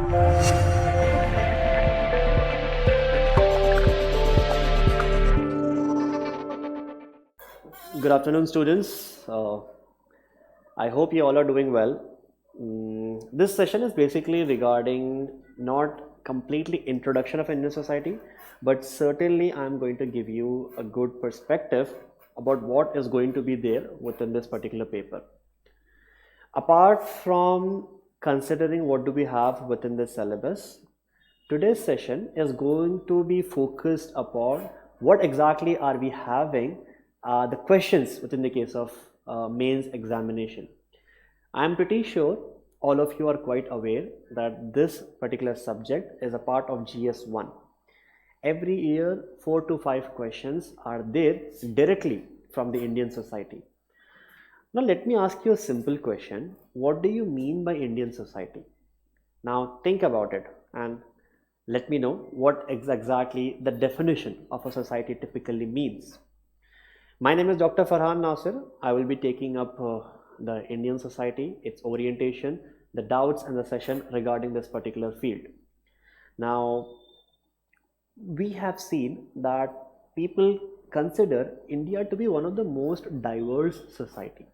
Good afternoon, students. I hope you all are doing well. This session is basically regarding not completely introduction of Indian society, but certainly I'm going to give you a good perspective about what is going to be there within this particular paper. Apart from considering what do we have within the syllabus, today's session is going to be focused upon what exactly are we having the questions within the case of mains examination. I am pretty sure all of you are quite aware that this particular subject is a part of GS1. Every year 4 to 5 questions are there directly from the Indian society. Now let me ask you a simple question. What do you mean by Indian society? Now think about it and let me know what exactly the definition of a society typically means. My name is Dr. Farhan Nasir. I will be taking up the Indian society, its orientation, the doubts and the session regarding this particular field. Now, we have seen that people consider India to be one of the most diverse society.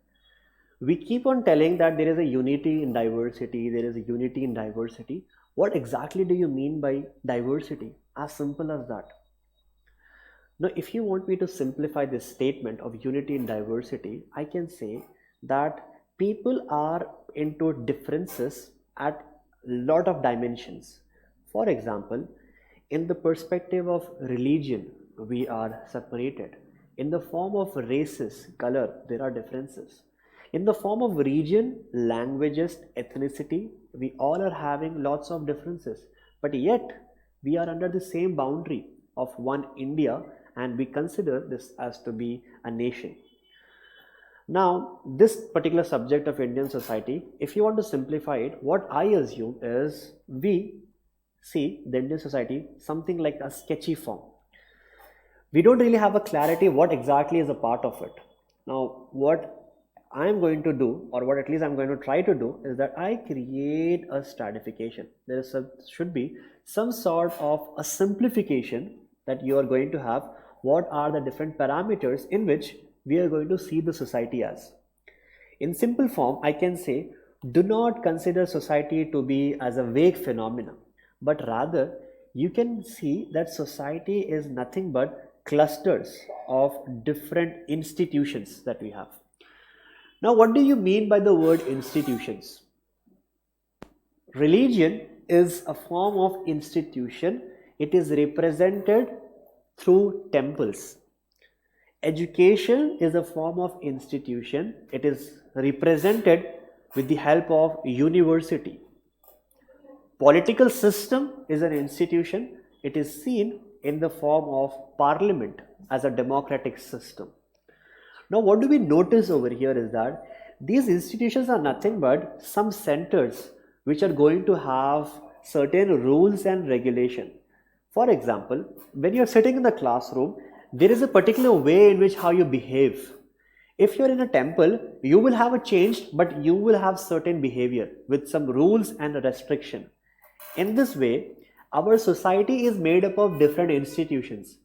We keep on telling that there is a unity in diversity, there is a unity in diversity. What exactly do you mean by diversity? As simple as that. Now, if you want me to simplify this statement of unity in diversity, I can say that people are into differences at a lot of dimensions. For example, in the perspective of religion, we are separated. In the form of races, color, there are differences. In the form of region, languages, ethnicity, we all are having lots of differences. But yet, we are under the same boundary of one India, and we consider this as to be a nation. Now, this particular subject of Indian society, if you want to simplify it, what I assume is we see the Indian society something like a sketchy form. We don't really have a clarity what exactly is a part of it. Now, what I'm going to do, or what at least I'm going to try to do, is that I create a stratification. Should be some sort of a simplification that you are going to have. What are the different parameters in which we are going to see the society as? In simple form, I can say, do not consider society to be as a vague phenomenon, but rather you can see that society is nothing but clusters of different institutions that we have. Now, what do you mean by the word institutions? Religion is a form of institution. It is represented through temples. Education is a form of institution. It is represented with the help of university. Political system is an institution. It is seen in the form of parliament as a democratic system. Now, what do we notice over here is that these institutions are nothing but some centers which are going to have certain rules and regulation. For example, when you're sitting in the classroom, there is a particular way in which how you behave. If you're in a temple, you will have a change, but you will have certain behavior with some rules and restriction. In this way, our society is made up of different institutions.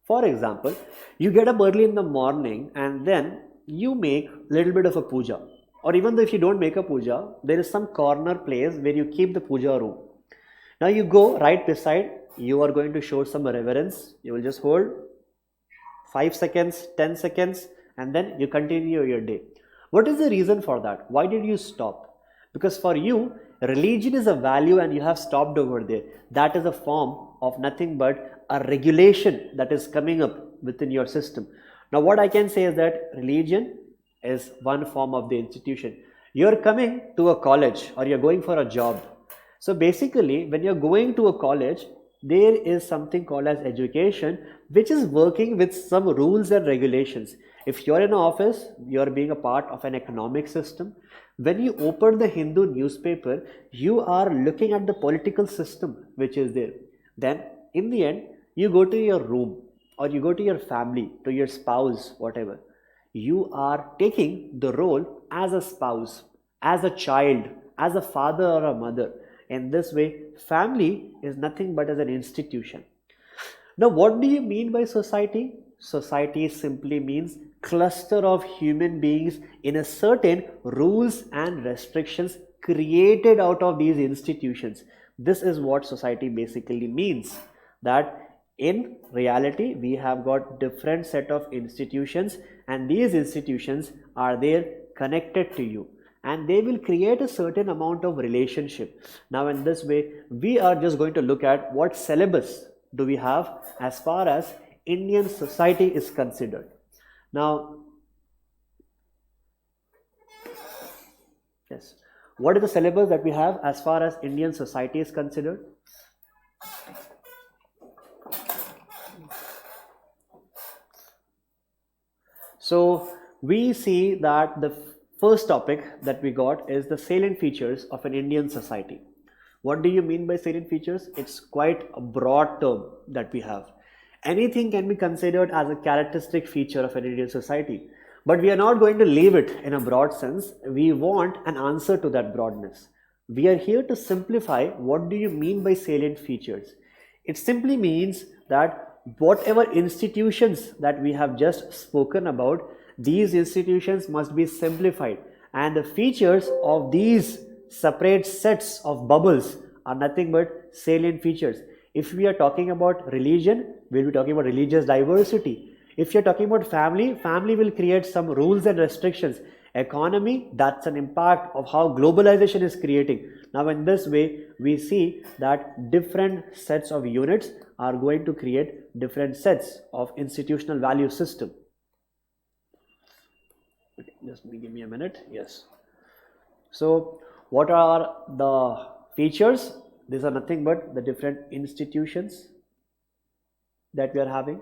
For example, you get up early in the morning and then you make a little bit of a puja. Or even though if you don't make a puja, there is some corner place where you keep the puja room. Now you go right beside, you are going to show some reverence. You will just hold 5 seconds, 10 seconds, and then you continue your day. What is the reason for that? Why did you stop? Because for you, religion is a value and you have stopped over there. That is a form of nothing but a regulation that is coming up within your system. Now, what I can say is that religion is one form of the institution. You're coming to a college or you're going for a job. So basically, when you're going to a college, there is something called as education, which is working with some rules and regulations. If you're in an office, you're being a part of an economic system. When you open the Hindu newspaper, you are looking at the political system which is there. Then, in the end, you go to your room or you go to your family, to your spouse, whatever. You are taking the role as a spouse, as a child, as a father or a mother. In this way, family is nothing but as an institution. Now, what do you mean by society? Society simply means cluster of human beings in a certain rules and restrictions created out of these institutions. This is what society basically means, that in reality we have got different set of institutions, and these institutions are there connected to you, and they will create a certain amount of relationship. Now in this way, we are just going to look at what syllabus do we have as far as Indian society is considered. Now, yes, what is the syllabus that we have as far as Indian society is considered? So we see that the first topic that we got is the salient features of an Indian society. What do you mean by salient features? It's quite a broad term that we have. Anything can be considered as a characteristic feature of an Indian society, but we are not going to leave it in a broad sense. We want an answer to that broadness. We are here to simplify what do you mean by salient features. It simply means that whatever institutions that we have just spoken about, these institutions must be simplified, and the features of these separate sets of bubbles are nothing but salient features. If we are talking about religion, we'll be talking about religious diversity. If you're talking about family, family will create some rules and restrictions. Economy, that's an impact of how globalization is creating. Now in this way, we see that different sets of units are going to create different sets of institutional value system. Okay, just give me a minute. Yes. So what are the features? These are nothing but the different institutions that we are having,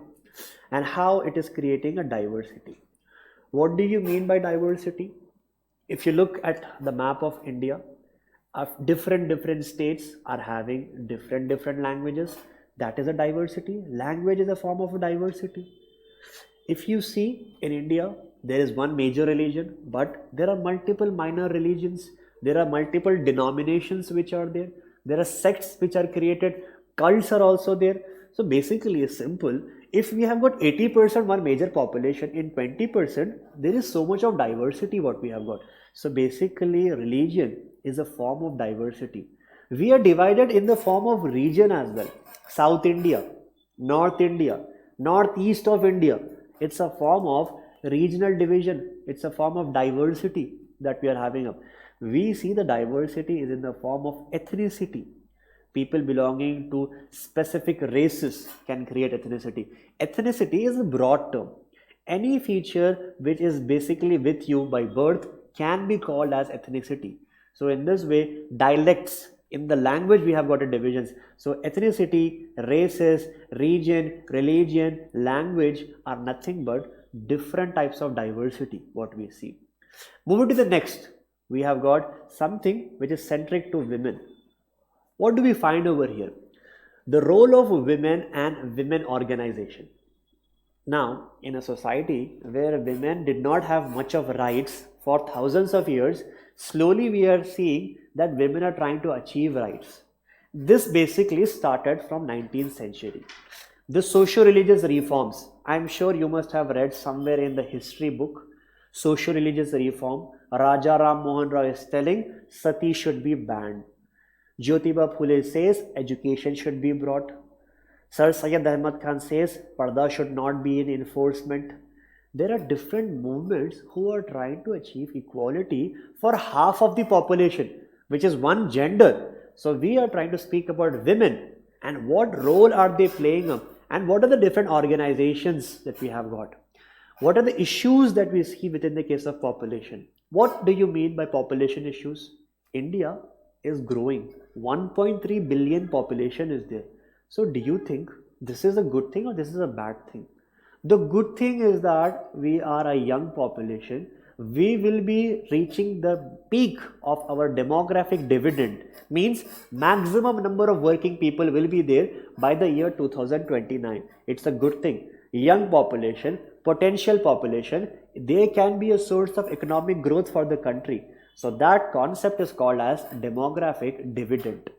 and how it is creating a diversity. What do you mean by diversity? If you look at the map of India, different states are having different languages. That is a diversity. Language is a form of a diversity. If you see in India, there is one major religion, but there are multiple minor religions. There are multiple denominations which are there. There are sects which are created. Cults are also there. So basically it's simple. If we have got 80% one major population, in 20% there is so much of diversity what we have got. So basically religion is a form of diversity. We are divided in the form of region as well. South India, North India, Northeast of India. It's a form of regional division. It's a form of diversity that we are having up. We see the diversity is in the form of ethnicity. People belonging to specific races can create ethnicity. Ethnicity is a broad term. Any feature which is basically with you by birth can be called as ethnicity. So in this way, dialects, in the language we have got a divisions. So ethnicity, races, region, religion, language are nothing but different types of diversity what we see. Moving to the next, we have got something which is centric to women. What do we find over here? The role of women and women organization. Now, in a society where women did not have much of rights for thousands of years, slowly we are seeing that women are trying to achieve rights. This basically started from 19th century. The socio-religious reforms, I'm sure you must have read somewhere in the history book, socio-religious reform. Raja Ram Mohan Rao is telling sati should be banned. Jyotiba Phule says education should be brought. Sir Syed Ahmad Khan says parda should not be in enforcement. There are different movements who are trying to achieve equality for half of the population, which is one gender. So we are trying to speak about women and what role are they playing up, and what are the different organizations that we have got. What are the issues that we see within the case of population? What do you mean by population issues? India is growing. 1.3 billion population is there. So do you think this is a good thing or this is a bad thing? The good thing is that we are a young population. We will be reaching the peak of our demographic dividend. Means maximum number of working people will be there by the year 2029. It's a good thing. Young population, potential population, they can be a source of economic growth for the country. So that concept is called as demographic dividend.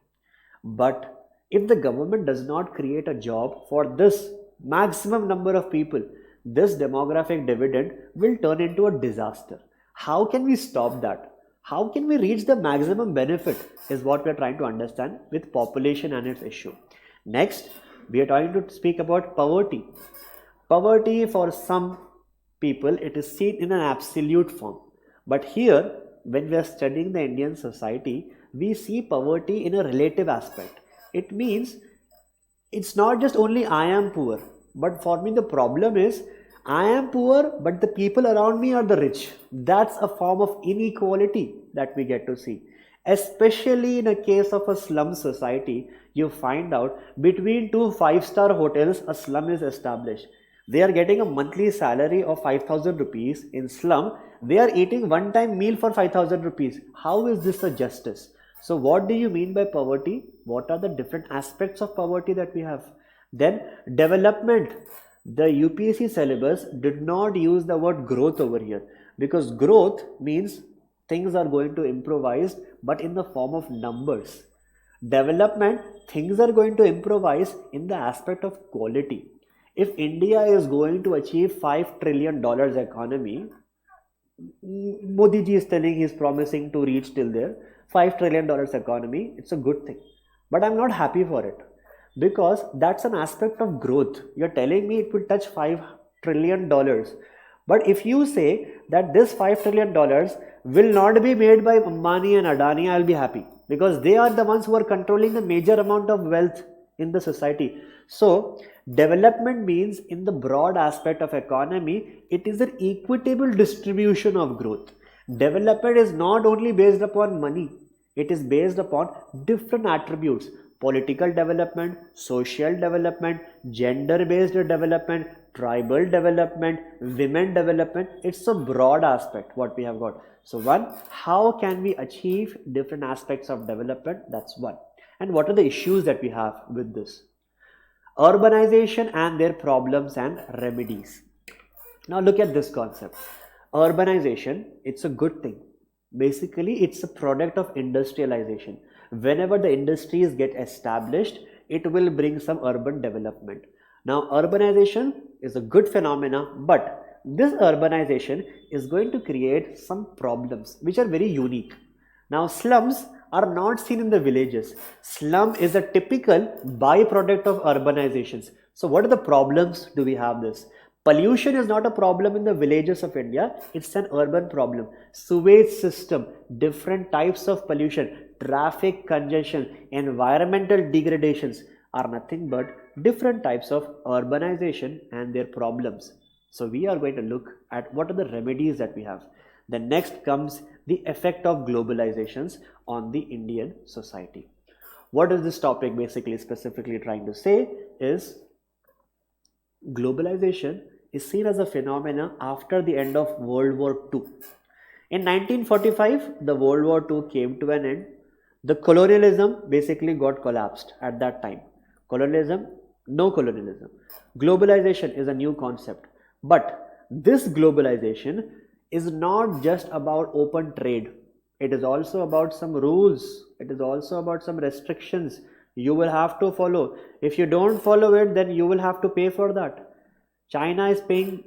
But if the government does not create a job for this maximum number of people, this demographic dividend will turn into a disaster. How can we stop that? How can we reach the maximum benefit is what we are trying to understand with population and its issue. Next, we are trying to speak about poverty. Poverty for some people, it is seen in an absolute form. But here, when we are studying the Indian society, we see poverty in a relative aspect. It means it's not just only I am poor, but for me the problem is I am poor, but the people around me are the rich. That's a form of inequality that we get to see. Especially in a case of a slum society, you find out between two five-star hotels, a slum is established. They are getting a monthly salary of 5,000 rupees in slum. They are eating one-time meal for 5,000 rupees. How is this a justice? So what do you mean by poverty? What are the different aspects of poverty that we have? Then development. The UPSC syllabus did not use the word growth over here because growth means things are going to improvise but in the form of numbers. Development, things are going to improvise in the aspect of quality. If India is going to achieve $5 trillion economy, Modi ji is telling he is promising to reach till there, $5 trillion economy, it's a good thing. But I'm not happy for it because that's an aspect of growth. You're telling me it will touch $5 trillion. But if you say that this $5 trillion will not be made by Ambani and Adani, I'll be happy because they are the ones who are controlling the major amount of wealth in the society. So development means in the broad aspect of economy, it is an equitable distribution of growth. Development is not only based upon money, it is based upon different attributes. Political development, social development, gender-based development, tribal development, women development. It's a broad aspect what we have got. So one, how can we achieve different aspects of development? That's one. And what are the issues that we have with this? Urbanization and their problems and remedies. Now look at this concept. Urbanization, it's a good thing. Basically, it's a product of industrialization. Whenever the industries get established, it will bring some urban development. Now, urbanization is a good phenomena, but this urbanization is going to create some problems which are very unique. Now, slums are not seen in the villages. Slum is a typical byproduct of urbanizations. So, what are the problems do we have this? Pollution is not a problem in the villages of India, it's an urban problem. Sewage system, different types of pollution, traffic congestion, environmental degradations are nothing but different types of urbanization and their problems. So we are going to look at what are the remedies that we have. Then next comes the effect of globalizations on the Indian society. What is this topic basically specifically trying to say is globalization is seen as a phenomenon after the end of World War II. In 1945, the World War II came to an end. The colonialism basically got collapsed at that time. Colonialism, no colonialism. Globalization is a new concept. But this globalization is not just about open trade. It is also about some rules. It is also about some restrictions you will have to follow. If you don't follow it, then you will have to pay for that. China is paying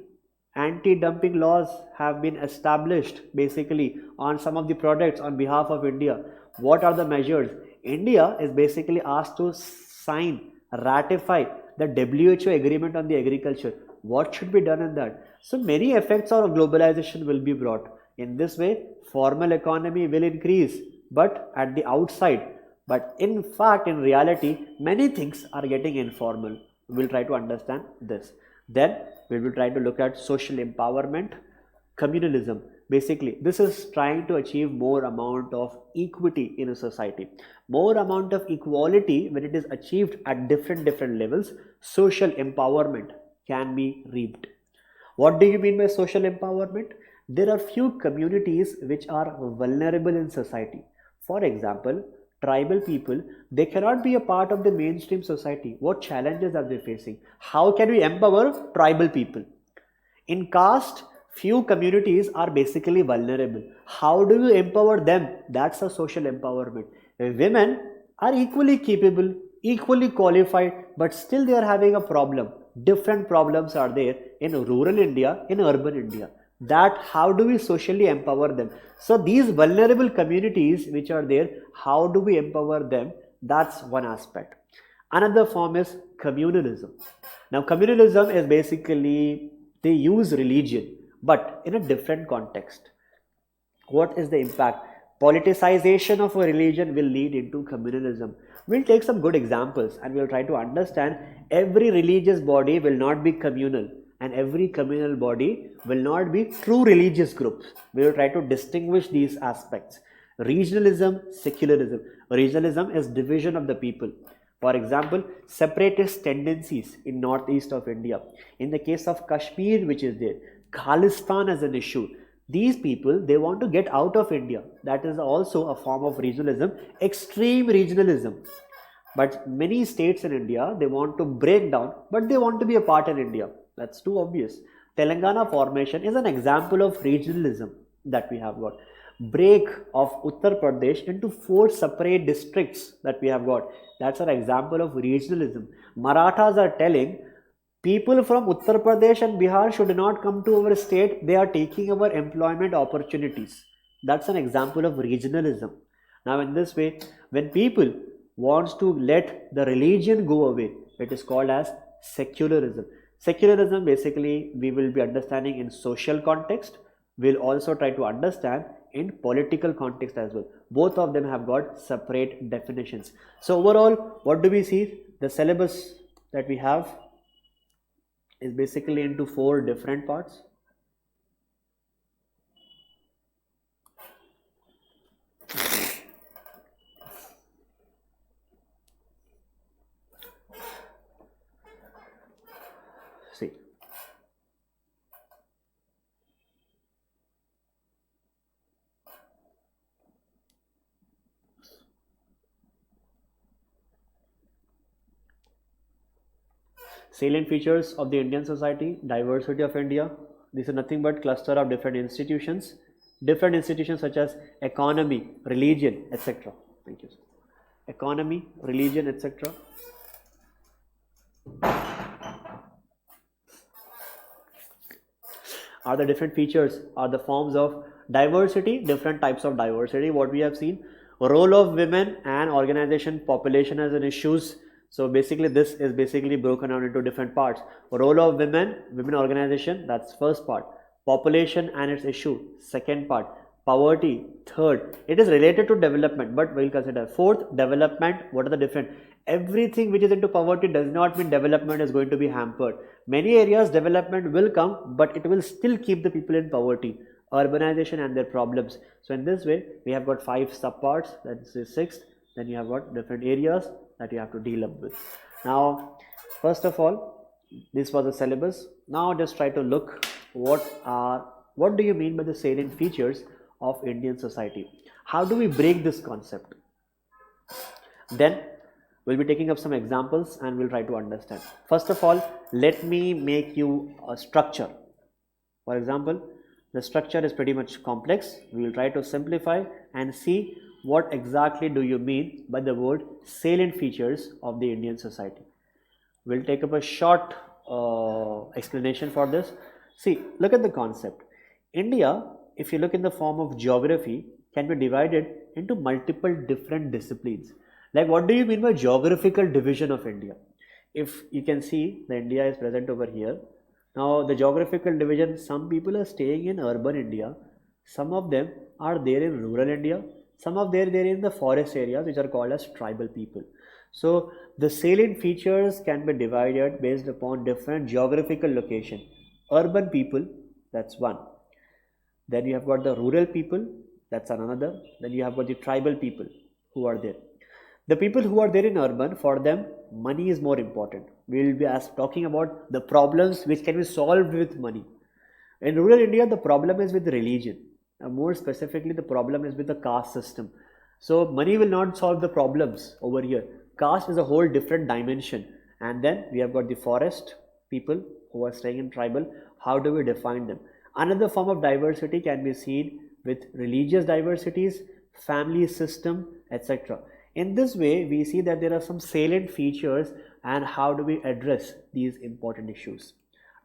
anti-dumping laws have been established basically on some of the products on behalf of India. What are the measures? India is basically asked to sign, ratify the WHO agreement on the agriculture. What should be done in that? So many effects of globalization will be brought. In this way, formal economy will increase, but at the outside. But in fact, in reality, many things are getting informal. We'll try to understand this. Then we will try to look at social empowerment, communalism. Basically, this is trying to achieve more amount of equity in a society. More amount of equality when it is achieved at different levels, social empowerment can be reaped. What do you mean by social empowerment? There are few communities which are vulnerable in society. For example, tribal people, they cannot be a part of the mainstream society. What challenges are they facing? How can we empower tribal people? In caste, few communities are basically vulnerable. How do you empower them? That's a social empowerment. Women, are equally capable, equally qualified, but still they are having a problem. Different problems are there in rural India, in urban India. That how do we socially empower them? So these vulnerable communities which are there, how do we empower them? That's one aspect. Another form is communalism. Now communalism is basically they use religion but in a different context. What is the impact? Politicization of a religion will lead into communalism. We'll take some good examples and we'll try to understand every religious body will not be communal and every communal body will not be true religious groups. We will try to distinguish these aspects. Regionalism, secularism. Regionalism is division of the people. For example, separatist tendencies in northeast of India. In the case of Kashmir, which is there, Khalistan as an issue. These people, they want to get out of India. That is also a form of regionalism, extreme regionalism. But many states in India, they want to break down, but they want to be a part in India. That's too obvious. Telangana formation is an example of regionalism that we have got. Break of Uttar Pradesh into 4 separate districts that we have got. That's an example of regionalism. Marathas are telling people from Uttar Pradesh and Bihar should not come to our state. They are taking our employment opportunities. That's an example of regionalism. Now in this way, when people wants to let the religion go away, it is called as secularism. Secularism basically we will be understanding in social context. We'll also try to understand in political context as well. Both of them have got separate definitions. So overall, what do we see? The syllabus that we have is basically into 4 different parts. See. Salient features of the Indian society, diversity of India. This is nothing but cluster of different institutions such as economy, religion, etc. Thank you. Economy, religion, etc. Are the different features, are the forms of diversity, different types of diversity, what we have seen. Role of women and organization, population as an issues. So basically this is basically broken down into different parts. Role of women, women organization, that's first part. Population and its issue, second part. Poverty, third. It is related to development, but we'll consider. Fourth, development, what are the different? Everything which is into poverty does not mean development is going to be hampered. Many areas development will come, but it will still keep the people in poverty. Urbanization and their problems. So in this way, we have got 5 subparts, that's the 6th. Then you have got different areas that you have to deal up with. Now, first of all, this was the syllabus. Now just try to look what do you mean by the salient features of Indian society? How do we break this concept? Then we'll be taking up some examples and we'll try to understand. First of all, let me make you a structure. For example, the structure is pretty much complex. We will try to simplify and see what exactly do you mean by the word salient features of the Indian society. We'll take up a short explanation for this. See, look at the concept. India, if you look in the form of geography, can be divided into multiple different disciplines. Like what do you mean by geographical division of India? If you can see, the India is present over here. Now the geographical division, some people are staying in urban India, some of them are there in rural India, some of them are there in the forest areas which are called as tribal people. So the salient features can be divided based upon different geographical location. Urban people, that's one. Then you have got the rural people, that's another. Then you have got the tribal people who are there. The people who are there in urban, for them money is more important. We will be talking about the problems which can be solved with money. In rural India, the problem is with religion. More specifically, the problem is with the caste system. So money will not solve the problems over here. Caste is a whole different dimension. And then we have got the forest people who are staying in tribal. How do we define them? Another form of diversity can be seen with religious diversities, family system, etc. In this way, we see that there are some salient features and how do we address these important issues.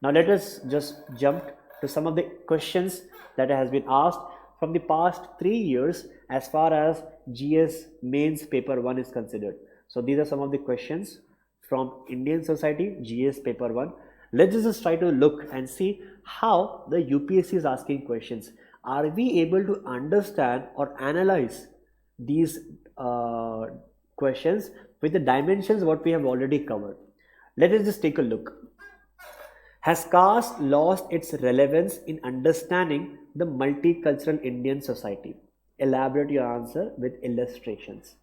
Now let us just jump to some of the questions that has been asked from the past 3 years as far as GS mains paper 1 is considered. So these are some of the questions from Indian society GS paper 1. Let's just try to look and see how the UPSC is asking questions. Are we able to understand or analyze these questions with the dimensions what we have already covered? Let us just take a look. Has caste lost its relevance in understanding the multicultural Indian society? Elaborate your answer with illustrations.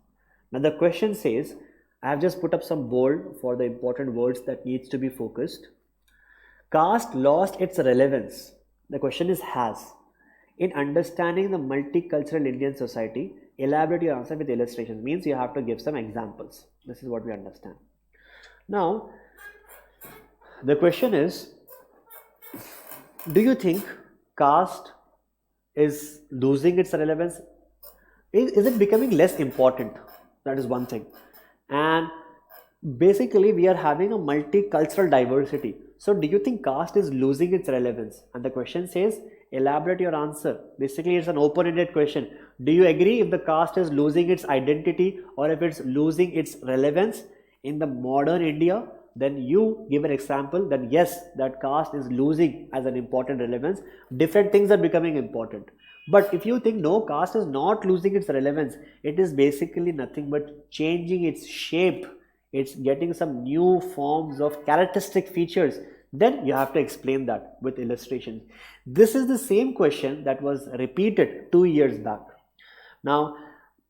Now the question says, I have just put up some bold for the important words that needs to be focused. Caste lost its relevance. The question is has. In understanding the multicultural Indian society, elaborate your answer with illustrations. Means you have to give some examples. This is what we understand. Now, the question is, do you think caste is losing its relevance? Is it becoming less important? That is one thing. And basically, we are having a multicultural diversity. So, do you think caste is losing its relevance? And the question says, elaborate your answer. Basically, it's an open-ended question. Do you agree if the caste is losing its identity or if it's losing its relevance in the modern India? Then you give an example that yes, that caste is losing as an important relevance. Different things are becoming important. But if you think no, caste is not losing its relevance, it is basically nothing but changing its shape. It's getting some new forms of characteristic features. Then you have to explain that with illustrations. This is the same question that was repeated 2 years back. Now,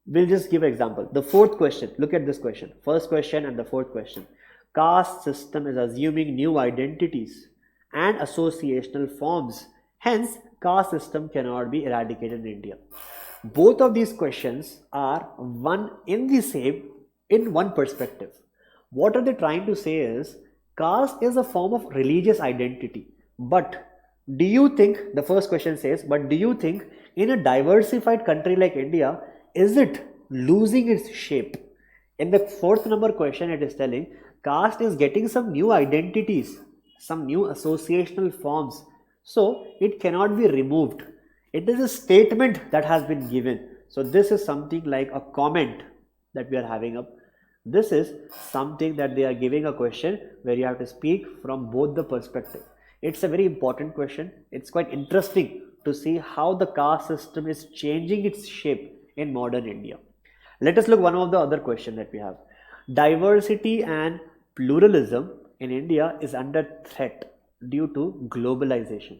we'll just give an example. The fourth question, look at this question. First question and the fourth question. Caste system is assuming new identities and associational forms. Hence, caste system cannot be eradicated in India. Both of these questions are one in the same in one perspective. What are they trying to say is, caste is a form of religious identity. But do you think, the first question says, but do you think in a diversified country like India, is it losing its shape? In the fourth number question, it is telling, caste is getting some new identities, some new associational forms. So it cannot be removed. It is a statement that has been given. So this is something like a comment that we are having up. This is something that they are giving a question where you have to speak from both the perspective. It's a very important question. It's quite interesting to see how the caste system is changing its shape in modern India. Let us look one of the other question that we have. Diversity and pluralism in India is under threat due to globalization.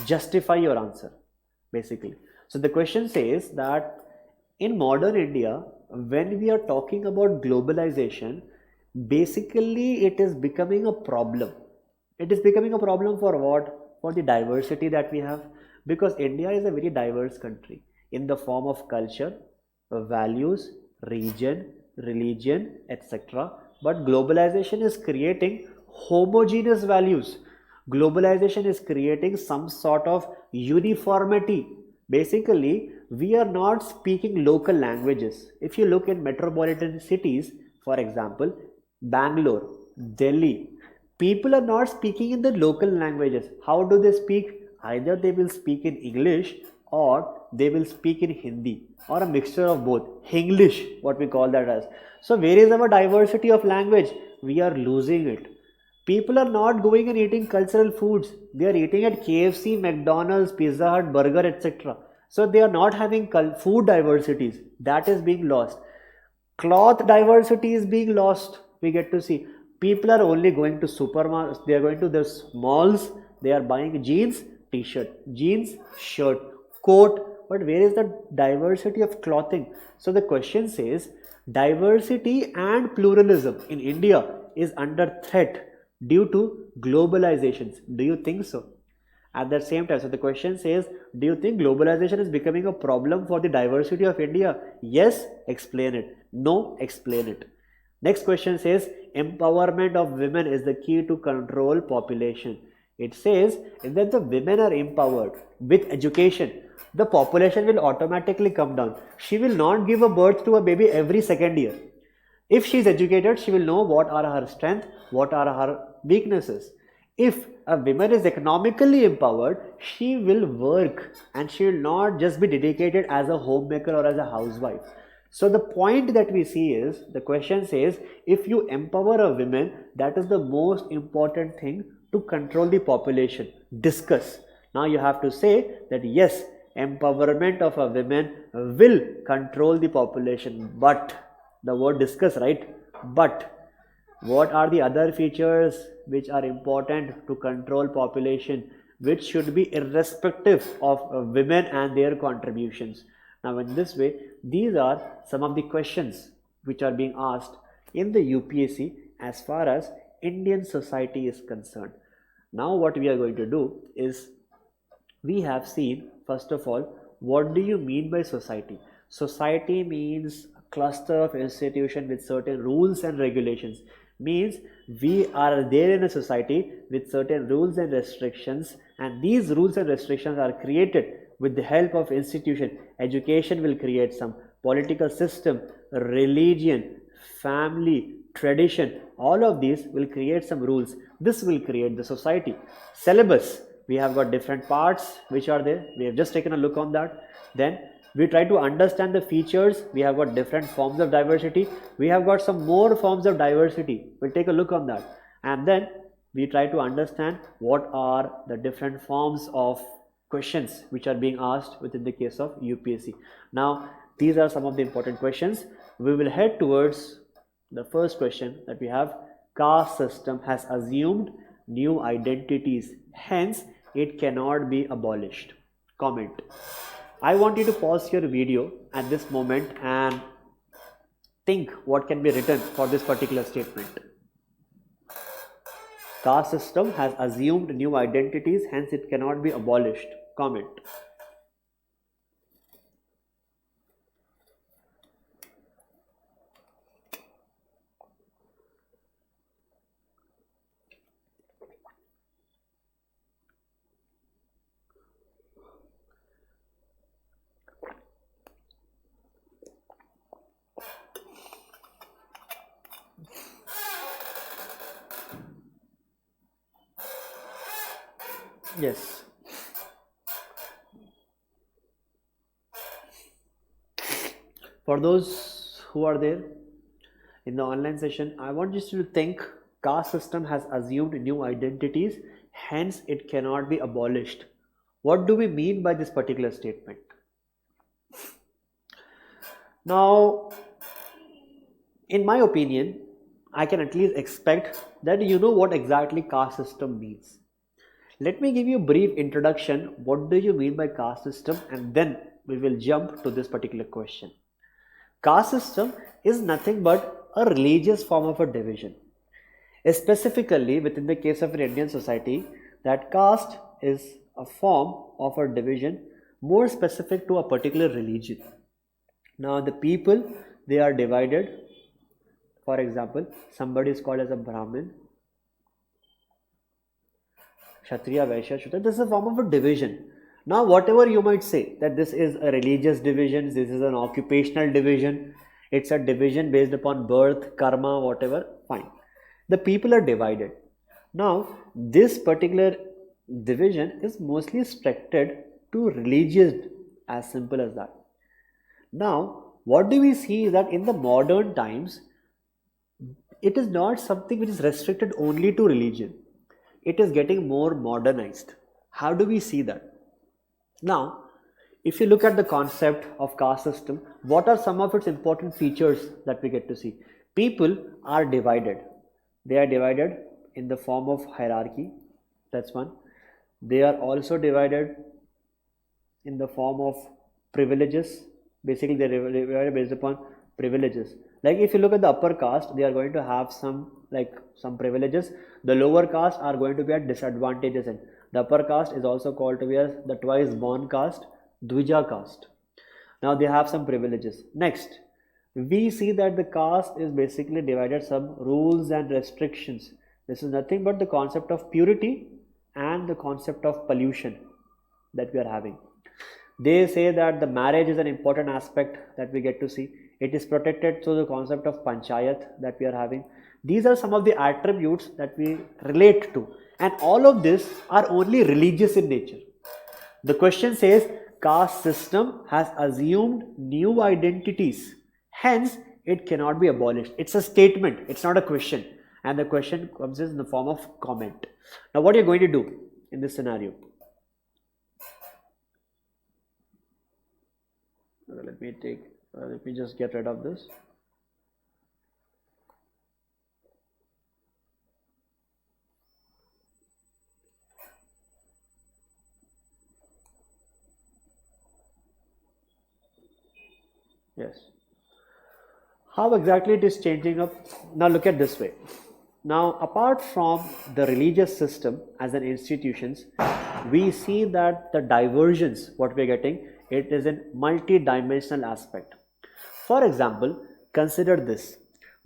Justify your answer, basically. So the question says that in modern India, when we are talking about globalization, basically it is becoming a problem. It is becoming a problem for what? For the diversity that we have. Because India is a very diverse country in the form of culture, values, region, religion, etc. But globalization is creating homogeneous values. Globalization is creating some sort of uniformity. Basically, we are not speaking local languages. If you look in metropolitan cities, for example, Bangalore, Delhi, people are not speaking in the local languages. How do they speak? Either they will speak in English or they will speak in Hindi or a mixture of both. Hinglish, what we call that as. So where is our diversity of language? We are losing it. People are not going and eating cultural foods. They are eating at KFC, McDonald's, Pizza Hut, burger, etc. So they are not having food diversities. That is being lost. Cloth diversity is being lost. We get to see people are only going to supermarkets. They are going to the malls. They are buying jeans, t-shirt, jeans, shirt, coat. But where is the diversity of clothing? So the question says, diversity and pluralism in India is under threat due to globalizations. Do you think so? At the same time, so the question says, do you think globalization is becoming a problem for the diversity of India? Yes, explain it. No, explain it. Next question says, empowerment of women is the key to control population. It says that the women are empowered with education. the population will automatically come down. She will not give a birth to a baby every second year. If she is educated, she will know what are her strengths, what are her weaknesses. If a woman is economically empowered, she will work and she will not just be dedicated as a homemaker or as a housewife. So the point that we see is, the question says, if you empower a woman, that is the most important thing to control the population. Discuss. Now you have to say that yes, empowerment of a woman will control the population, but the word discuss, right? But what are the other features which are important to control population, which should be irrespective of women and their contributions? Now in this way, these are some of the questions which are being asked in the UPSC as far as Indian society is concerned. Now what we are going to do is, we have seen, first of all, what do you mean by society? Society means a cluster of institutions with certain rules and regulations. Means we are there in a society with certain rules and restrictions, and these rules and restrictions are created with the help of institution. Education will create some, political system, religion, family, tradition, all of these will create some rules. This will create the society. Syllabus, we have got different parts which are there. We have just taken a look on that. Then we try to understand the features. We have got different forms of diversity. We have got some more forms of diversity. We'll take a look on that. And then we try to understand what are the different forms of questions which are being asked within the case of UPSC. Now these are some of the important questions. We will head towards the first question that we have. Caste system has assumed new identities, hence it cannot be abolished. Comment. I want you to pause your video at this moment and think what can be written for this particular statement. Caste system has assumed new identities, hence it cannot be abolished. Comment. Yes. For those who are there in the online session, I want you to think caste system has assumed new identities, hence it cannot be abolished. What do we mean by this particular statement? Now, in my opinion, I can at least expect that you know what exactly caste system means. Let me give you a brief introduction. What do you mean by caste system? And then we will jump to this particular question. Caste system is nothing but a religious form of a division. Specifically, within the case of an Indian society, that caste is a form of a division more specific to a particular religion. Now, the people, they are divided. For example, somebody is called as a Brahmin, Kshatriya, Vaishya, Shudra. This is a form of a division. Now, whatever you might say that this is a religious division, this is an occupational division, it's a division based upon birth, karma, whatever, fine. The people are divided. Now, this particular division is mostly restricted to religious, as simple as that. Now, what do we see is that in the modern times, it is not something which is restricted only to religion. It is getting more modernized. How do we see that? Now, if you look at the concept of caste system, what are some of its important features that we get to see? People are divided. They are divided in the form of hierarchy. That's one. They are also divided in the form of privileges. Basically, they are divided based upon privileges. Like if you look at the upper caste, they are going to have some privileges. The lower caste are going to be at disadvantages, and the upper caste is also called to be as the twice born caste, Dvija caste. Now they have some privileges. Next, we see that the caste is basically divided some rules and restrictions. This is nothing but the concept of purity and the concept of pollution that we are having. They say that the marriage is an important aspect that we get to see. It is protected through the concept of panchayat that we are having. These are some of the attributes that we relate to, and all of this are only religious in nature. The question says caste system has assumed new identities, hence it cannot be abolished. It's a statement, it's not a question, and the question comes in the form of comment. Now what are you going to do in this scenario? Let me just get rid of this. Yes. How exactly it is changing up? Now look at this way. Now apart from the religious system as an institutions, we see that the divergence what we are getting, it is in multi-dimensional aspect. For example, consider this.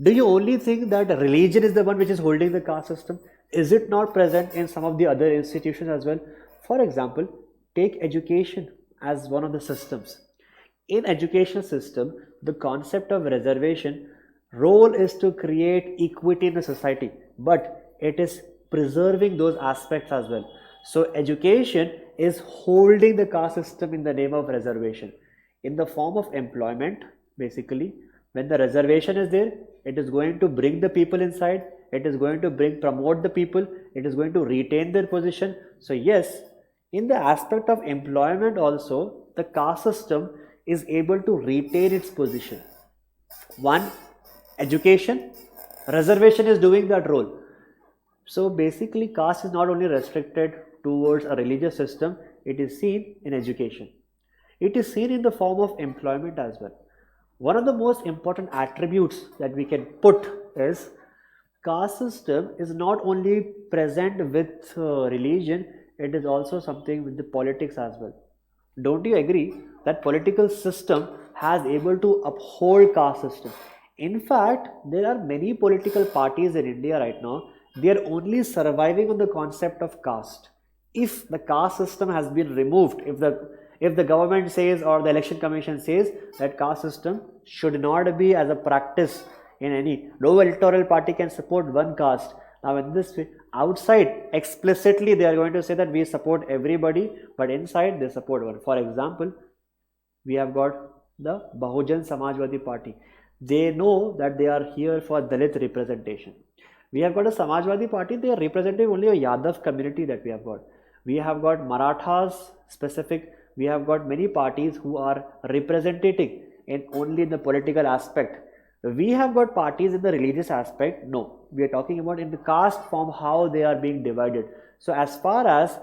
Do you only think that religion is the one which is holding the caste system? Is it not present in some of the other institutions as well? For example, take education as one of the systems. In education system, the concept of reservation role is to create equity in the society, but it is preserving those aspects as well. So education is holding the caste system in the name of reservation in the form of employment. Basically, when the reservation is there, it is going to bring the people inside, it is going to promote the people, it is going to retain their position. So yes, in the aspect of employment also, the caste system is able to retain its position. One, education, reservation is doing that role. So basically caste is not only restricted towards a religious system, it is seen in education. It is seen in the form of employment as well. One of the most important attributes that we can put is caste system is not only present with religion, it is also something with the politics as well. Don't you agree that political system has able to uphold caste system? In fact, there are many political parties in India right now, they are only surviving on the concept of caste. If the caste system has been removed, if the government says or the election commission says that caste system should not be as a practice in any, no electoral party can support one caste. Now in this way, outside explicitly they are going to say that we support everybody, but inside they support one. For example, we have got the Bahujan Samajwadi Party. They know that they are here for Dalit representation. We have got a Samajwadi Party, they are representing only a Yadav community that we have got. We have got Marathas specific, we have got many parties who are representing in only the political aspect. We have got parties in the religious aspect. No, we are talking about in the caste form how they are being divided. So as far as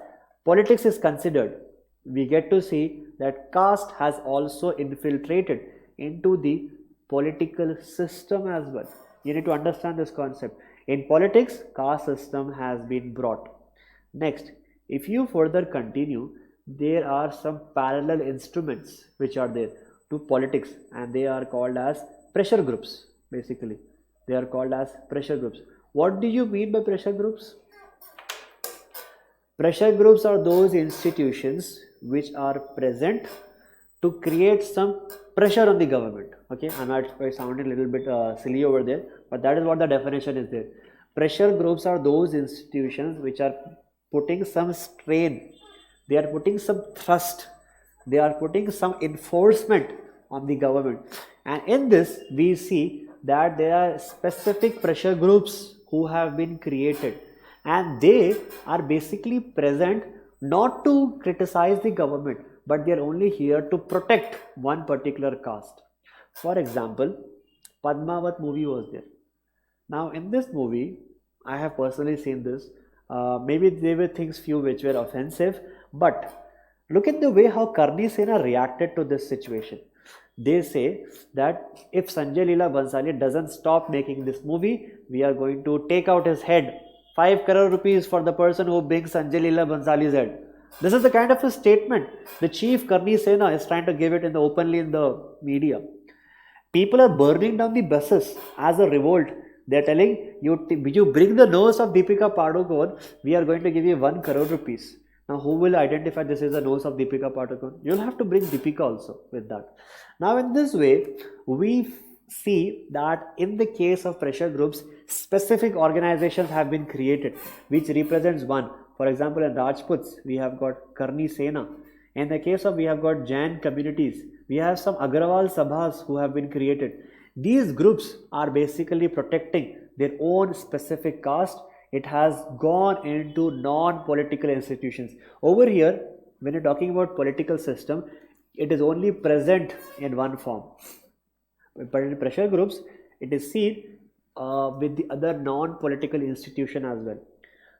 politics is considered, we get to see that caste has also infiltrated into the political system as well. You need to understand this concept. In politics, caste system has been brought. Next, if you further continue, there are some parallel instruments which are there to politics, and they are called as pressure groups. Basically, they are called as pressure groups. What do you mean by pressure groups? Pressure groups are those institutions which are present to create some pressure on the government. Okay, I might sound a little bit silly over there, but that is what the definition is there. Pressure groups are those institutions which are putting some strain, they are putting some thrust, they are putting some enforcement on the government. And in this, we see that there are specific pressure groups who have been created, and they are basically present not to criticize the government, but they are only here to protect one particular caste. For example, Padmavat movie was there. Now in this movie, I have personally seen this. Maybe there were things few which were offensive, but look at the way how Karni Sena reacted to this situation. They say that if Sanjay Leela Bhansali doesn't stop making this movie, we are going to take out his head. 5 crore rupees for the person who brings Sanjay Leela Bhansali's head. This is the kind of a statement the chief Karni Sena is trying to give it openly in the media. People are burning down the buses as a revolt. They are telling you bring the nose of Deepika Padukone, we are going to give you 1 crore rupees. Now, who will identify this is the nose of Deepika Padukone? You'll have to bring Deepika also with that. Now, in this way, we see that in the case of pressure groups, specific organizations have been created which represents one. For example, in Rajputs, we have got Karni Sena. In the case of, we have got Jain communities, we have some Agrawal Sabhas who have been created. These groups are basically protecting their own specific caste. It has gone into non-political institutions. Over here, when you're talking about political system, it is only present in one form. But in pressure groups, it is seen with the other non-political institution as well.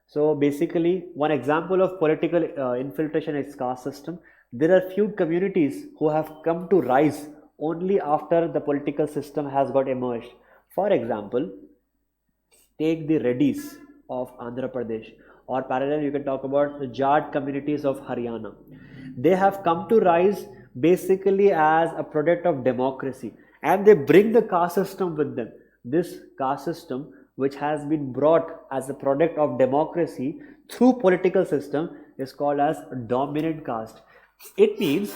So basically, one example of political infiltration is caste system. There are few communities who have come to rise only after the political system has got emerged. For example, take the Reddys of Andhra Pradesh, or parallel you can talk about the Jat communities of Haryana. They have come to rise basically as a product of democracy, and they bring the caste system with them. This caste system, which has been brought as a product of democracy through political system, is called as dominant caste. It means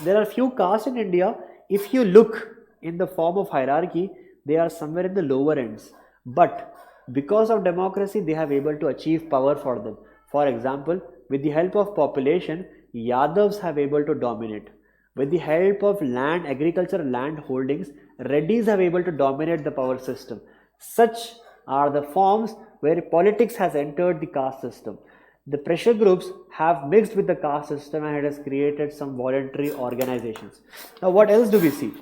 there are few castes in India. If you look in the form of hierarchy, they are somewhere in the lower ends, but because of democracy, they have able to achieve power for them. For example, with the help of population, Yadavs have able to dominate. With the help of land, agriculture, land holdings, Reddys have able to dominate the power system. Such are the forms where politics has entered the caste system. The pressure groups have mixed with the caste system, and it has created some voluntary organizations. Now, what else do we see?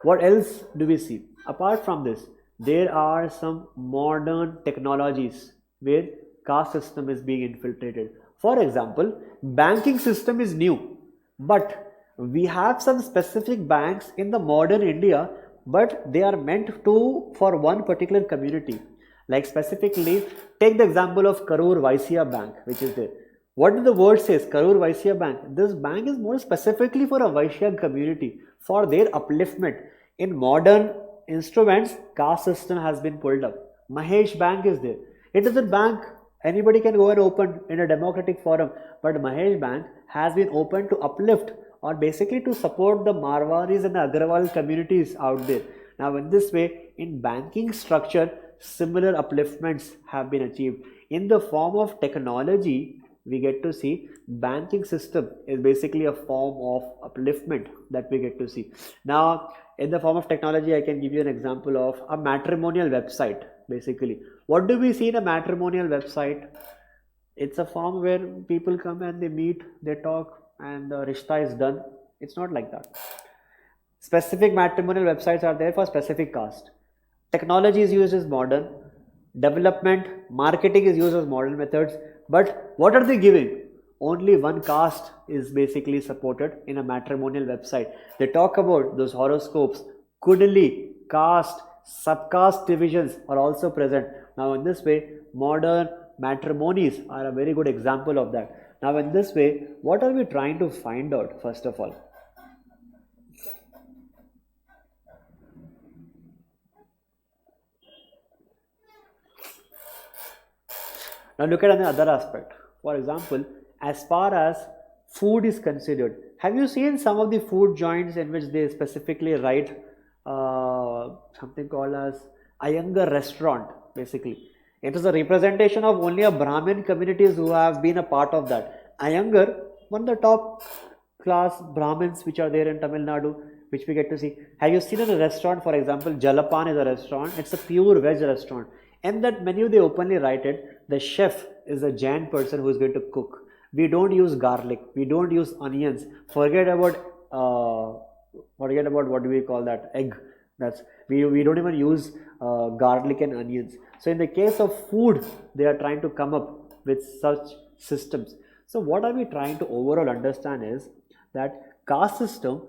What else do we see? Apart from this, there are some modern technologies where caste system is being infiltrated. For example, banking system is new, but we have some specific banks in the modern India, but they are meant to for one particular community. Like specifically, take the example of Karur Vaisya Bank, which is there. What the word says, Karur Vaisya Bank? This bank is more specifically for a Vaishya community, for their upliftment. In modern instruments, caste system has been pulled up. Mahesh Bank is there. It is a bank anybody can go and open in a democratic forum, but Mahesh Bank has been opened to uplift or basically to support the Marwaris and the Agrawal communities out there. Now, in this way, in banking structure, similar upliftments have been achieved. In the form of technology, we get to see banking system is basically a form of upliftment that we get to see. Now, in the form of technology, I can give you an example of a matrimonial website. Basically, what do we see in a matrimonial website? It's a form where people come and they meet, they talk, and the rishta is done. It's not like that. Specific matrimonial websites are there for specific caste. Technology is used as modern, development, marketing is used as modern methods, but what are they giving? Only one caste is basically supported in a matrimonial website. They talk about those horoscopes, kundali, caste, subcaste divisions are also present. Now, in this way, modern matrimonies are a very good example of that. Now, in this way, what are we trying to find out first of all? Now look at another aspect. For example, as far as food is considered, have you seen some of the food joints in which they specifically write something called as Iyengar restaurant? Basically, it is a representation of only a Brahmin communities who have been a part of that. Iyengar, one of the top class Brahmins which are there in Tamil Nadu, which we get to see. Have you seen in a restaurant, for example, Jalapan is a restaurant. It's a pure veg restaurant. In that menu, they openly write it. The chef is a Jain person who is going to cook. We don't use garlic. We don't use onions. Forget about what do we call that, egg. That's we don't even use garlic and onions. So in the case of food, they are trying to come up with such systems. So what are we trying to overall understand is that caste system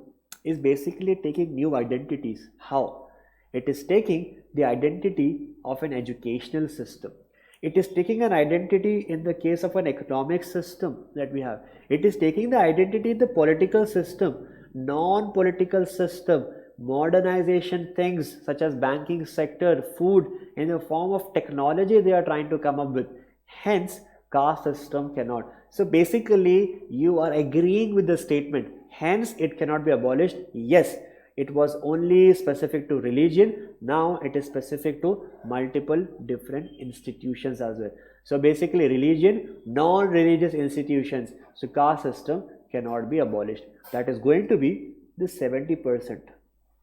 is basically taking new identities. How? It is taking the identity of an educational system. It is taking an identity in the case of an economic system that we have. It is taking the identity in the political system, non-political system, modernization things such as banking sector, food, in the form of technology they are trying to come up with. Hence, caste system cannot. So basically, you are agreeing with the statement. Hence, it cannot be abolished. Yes, it was only specific to religion. Now it is specific to multiple different institutions as well. So basically, religion, non-religious institutions. So caste system cannot be abolished. That is going to be the 70%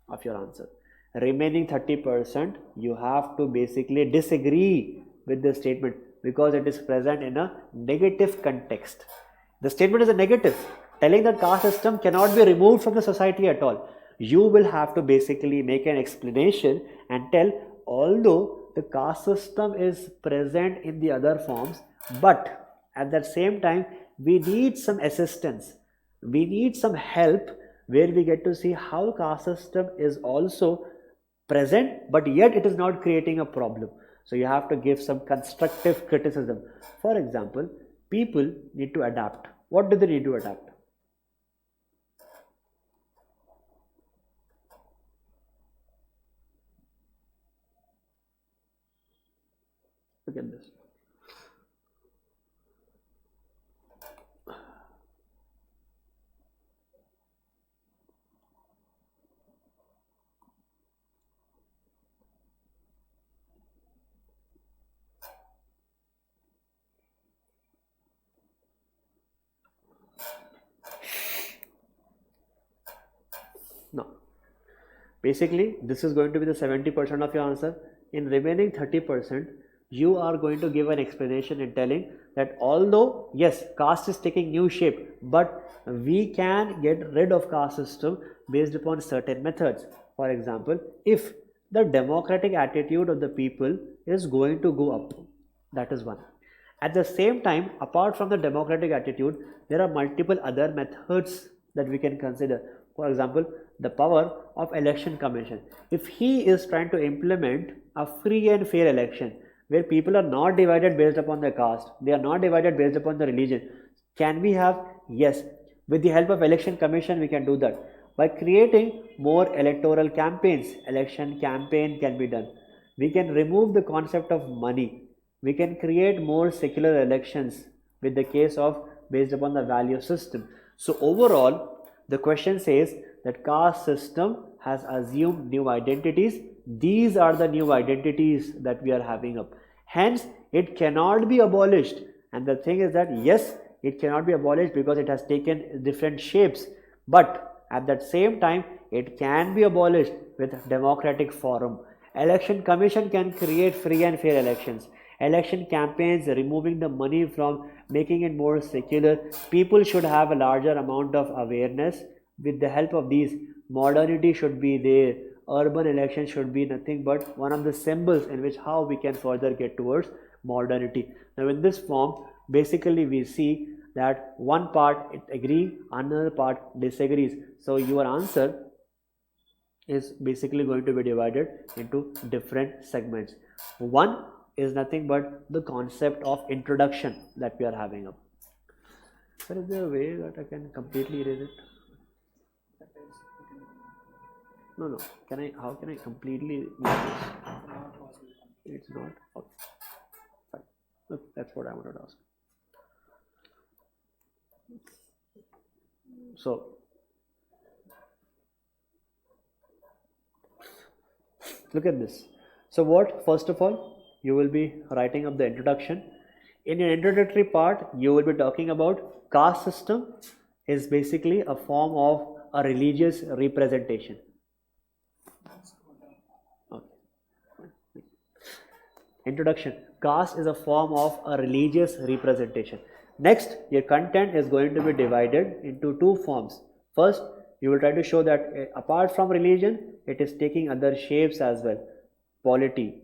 of your answer. Remaining 30%, you have to basically disagree with the statement because it is present in a negative context. The statement is a negative, telling that caste system cannot be removed from the society at all. You will have to basically make an explanation and tell, although the caste system is present in the other forms, but at that same time, we need some assistance. We need some help where we get to see how caste system is also present, but yet it is not creating a problem. So you have to give some constructive criticism. For example, people need to adapt. What do they need to adapt? Look at this. Now, basically, this is going to be the 70% of your answer. In remaining 30%, you are going to give an explanation in telling that although, yes, caste is taking new shape, but we can get rid of caste system based upon certain methods. For example, if the democratic attitude of the people is going to go up, that is one. At the same time, apart from the democratic attitude, there are multiple other methods that we can consider. For example, the power of election commission. If he is trying to implement a free and fair election where people are not divided based upon their caste, they are not divided based upon the religion, can we have? Yes. With the help of election commission, we can do that. By creating more electoral campaigns, election campaign can be done. We can remove the concept of money. We can create more secular elections with the case of based upon the value system. So overall, the question says that caste system has assumed new identities. These are the new identities that we are having up. Hence, it cannot be abolished. And the thing is that yes, it cannot be abolished because it has taken different shapes. But at that same time, it can be abolished with democratic forum. Election commission can create free and fair elections. Election campaigns, removing the money from making it more secular. People should have a larger amount of awareness. With the help of these, modernity should be there. Urban election should be nothing but one of the symbols in which how we can further get towards modernity. Now in this form, basically we see that one part it agrees, another part disagrees. So your answer is basically going to be divided into different segments. One is nothing but the concept of introduction that we are having up. Sir, is there a way that I can completely erase it? No. How can I completely use this? It's not. Okay. Fine. Look, that's what I wanted to ask. So, look at this. So what, first of all, you will be writing up the introduction. In your introductory part, you will be talking about caste system is basically a form of a religious representation. Okay. Introduction. Caste is a form of a religious representation. Next, your content is going to be divided into two forms. First, you will try to show that apart from religion, it is taking other shapes as well. Polity,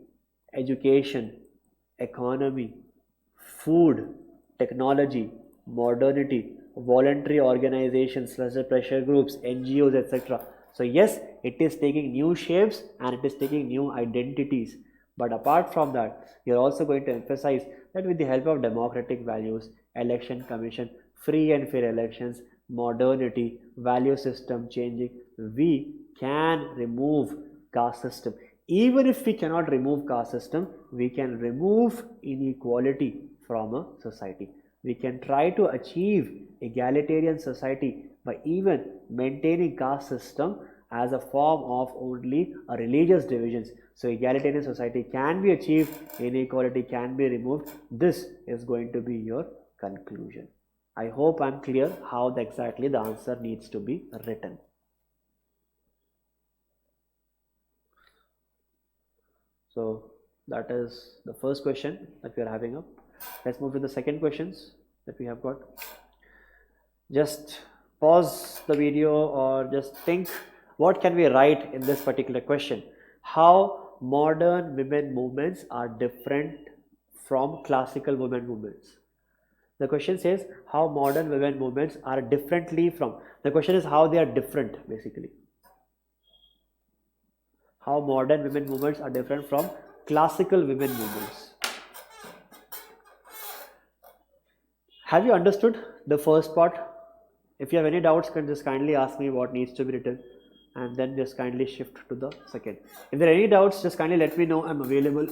education, economy, food, technology, modernity, voluntary organizations, pressure groups, NGOs, etc. So yes, it is taking new shapes and it is taking new identities. But apart from that, you're also going to emphasize that with the help of democratic values, election commission, free and fair elections, modernity, value system changing, we can remove caste system. Even if we cannot remove caste system, we can remove inequality from a society. We can try to achieve egalitarian society by even maintaining caste system as a form of only a religious divisions. So egalitarian society can be achieved, inequality can be removed. This is going to be your conclusion. I hope I'm clear how exactly the answer needs to be written. So that is the first question that we are having up. Let's move to the second questions that we have got. Just pause the video or just think, what can we write in this particular question? How modern women movements are different from classical women movements. The question says how modern women movements are differently from. The question is how they are different, basically. How modern women movements are different from classical women movements. Have you understood the first part? If you have any doubts, can just kindly ask me what needs to be written, and then just kindly shift to the second. If there are any doubts, just kindly let me know. I'm available.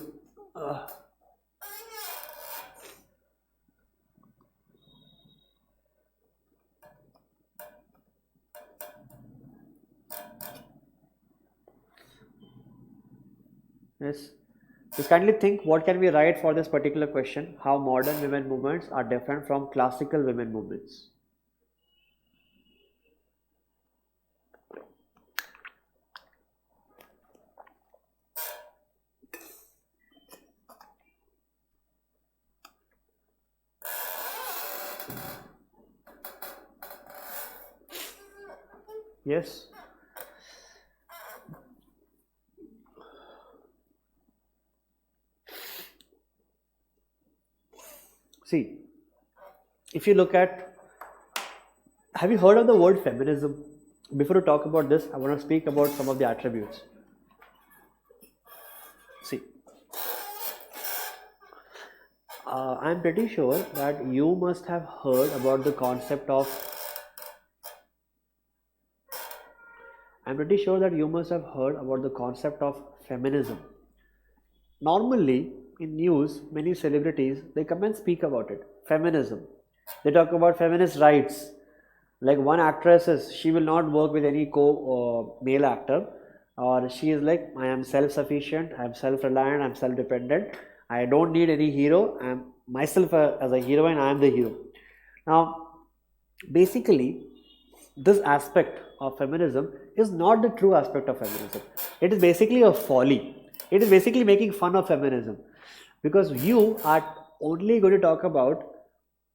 Yes. Just kindly think, what can we write for this particular question? How modern women movements are different from classical women movements. Yes. See, if you look at, have you heard of the word feminism? Before we talk about this, I want to speak about some of the attributes. See, I'm pretty sure that you must have heard about the concept of feminism. Normally, in news, many celebrities, they come and speak about it. Feminism. They talk about feminist rights. Like one actress is, she will not work with any male actor, or she is like, I am self-sufficient, I am self-reliant, I am self-dependent, I don't need any hero, I am myself as a heroine, I am the hero. Now, basically, this aspect of feminism is not the true aspect of feminism. It is basically a folly. It is basically making fun of feminism, because you are only going to talk about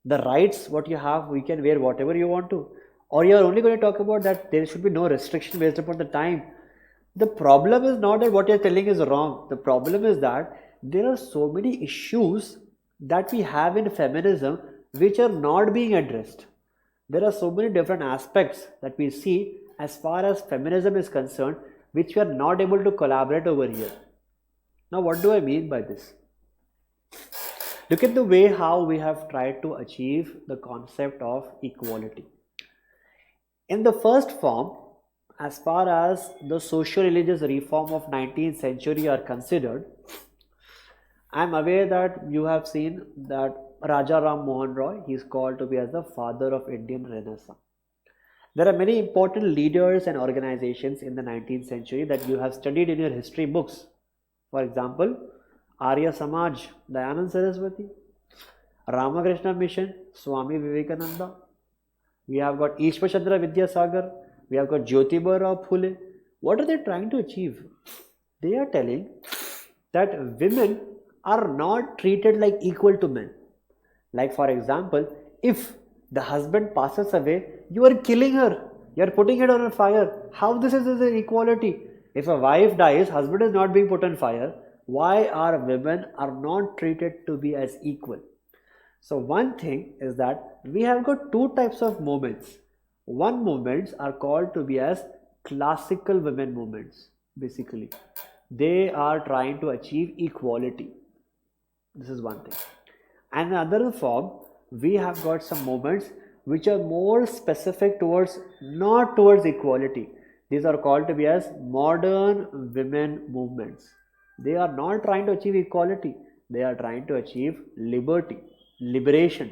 the rights what you have. We can wear whatever you want to, or you are only going to talk about that there should be no restriction based upon the time. The problem is not that what you are telling is wrong. The problem is that there are so many issues that we have in feminism which are not being addressed. There are so many different aspects that we see as far as feminism is concerned, which we are not able to collaborate over here. Now, what do I mean by this? Look at the way how we have tried to achieve the concept of equality. In the first form, as far as the socio-religious reform of 19th century are considered, I am aware that you have seen that Raja Ram Mohan Roy, he is called to be as the father of Indian Renaissance. There are many important leaders and organizations in the 19th century that you have studied in your history books. For example, Arya Samaj, Dayanand Saraswati, Ramakrishna Mission, Swami Vivekananda. We have got Ishwar Chandra Vidyasagar. We have got Jyotiba Rao Phule. What are they trying to achieve? They are telling that women are not treated like equal to men. Like for example, if the husband passes away, you are killing her. You are putting it on a fire. How this is an equality? If a wife dies, husband is not being put on fire. Why are women are not treated to be as equal? So one thing is that we have got two types of movements. One movements are called to be as classical women movements. Basically, they are trying to achieve equality. This is one thing. And another form, we have got some movements which are more specific towards, not towards equality. These are called to be as modern women movements. They are not trying to achieve equality, they are trying to achieve liberty, liberation,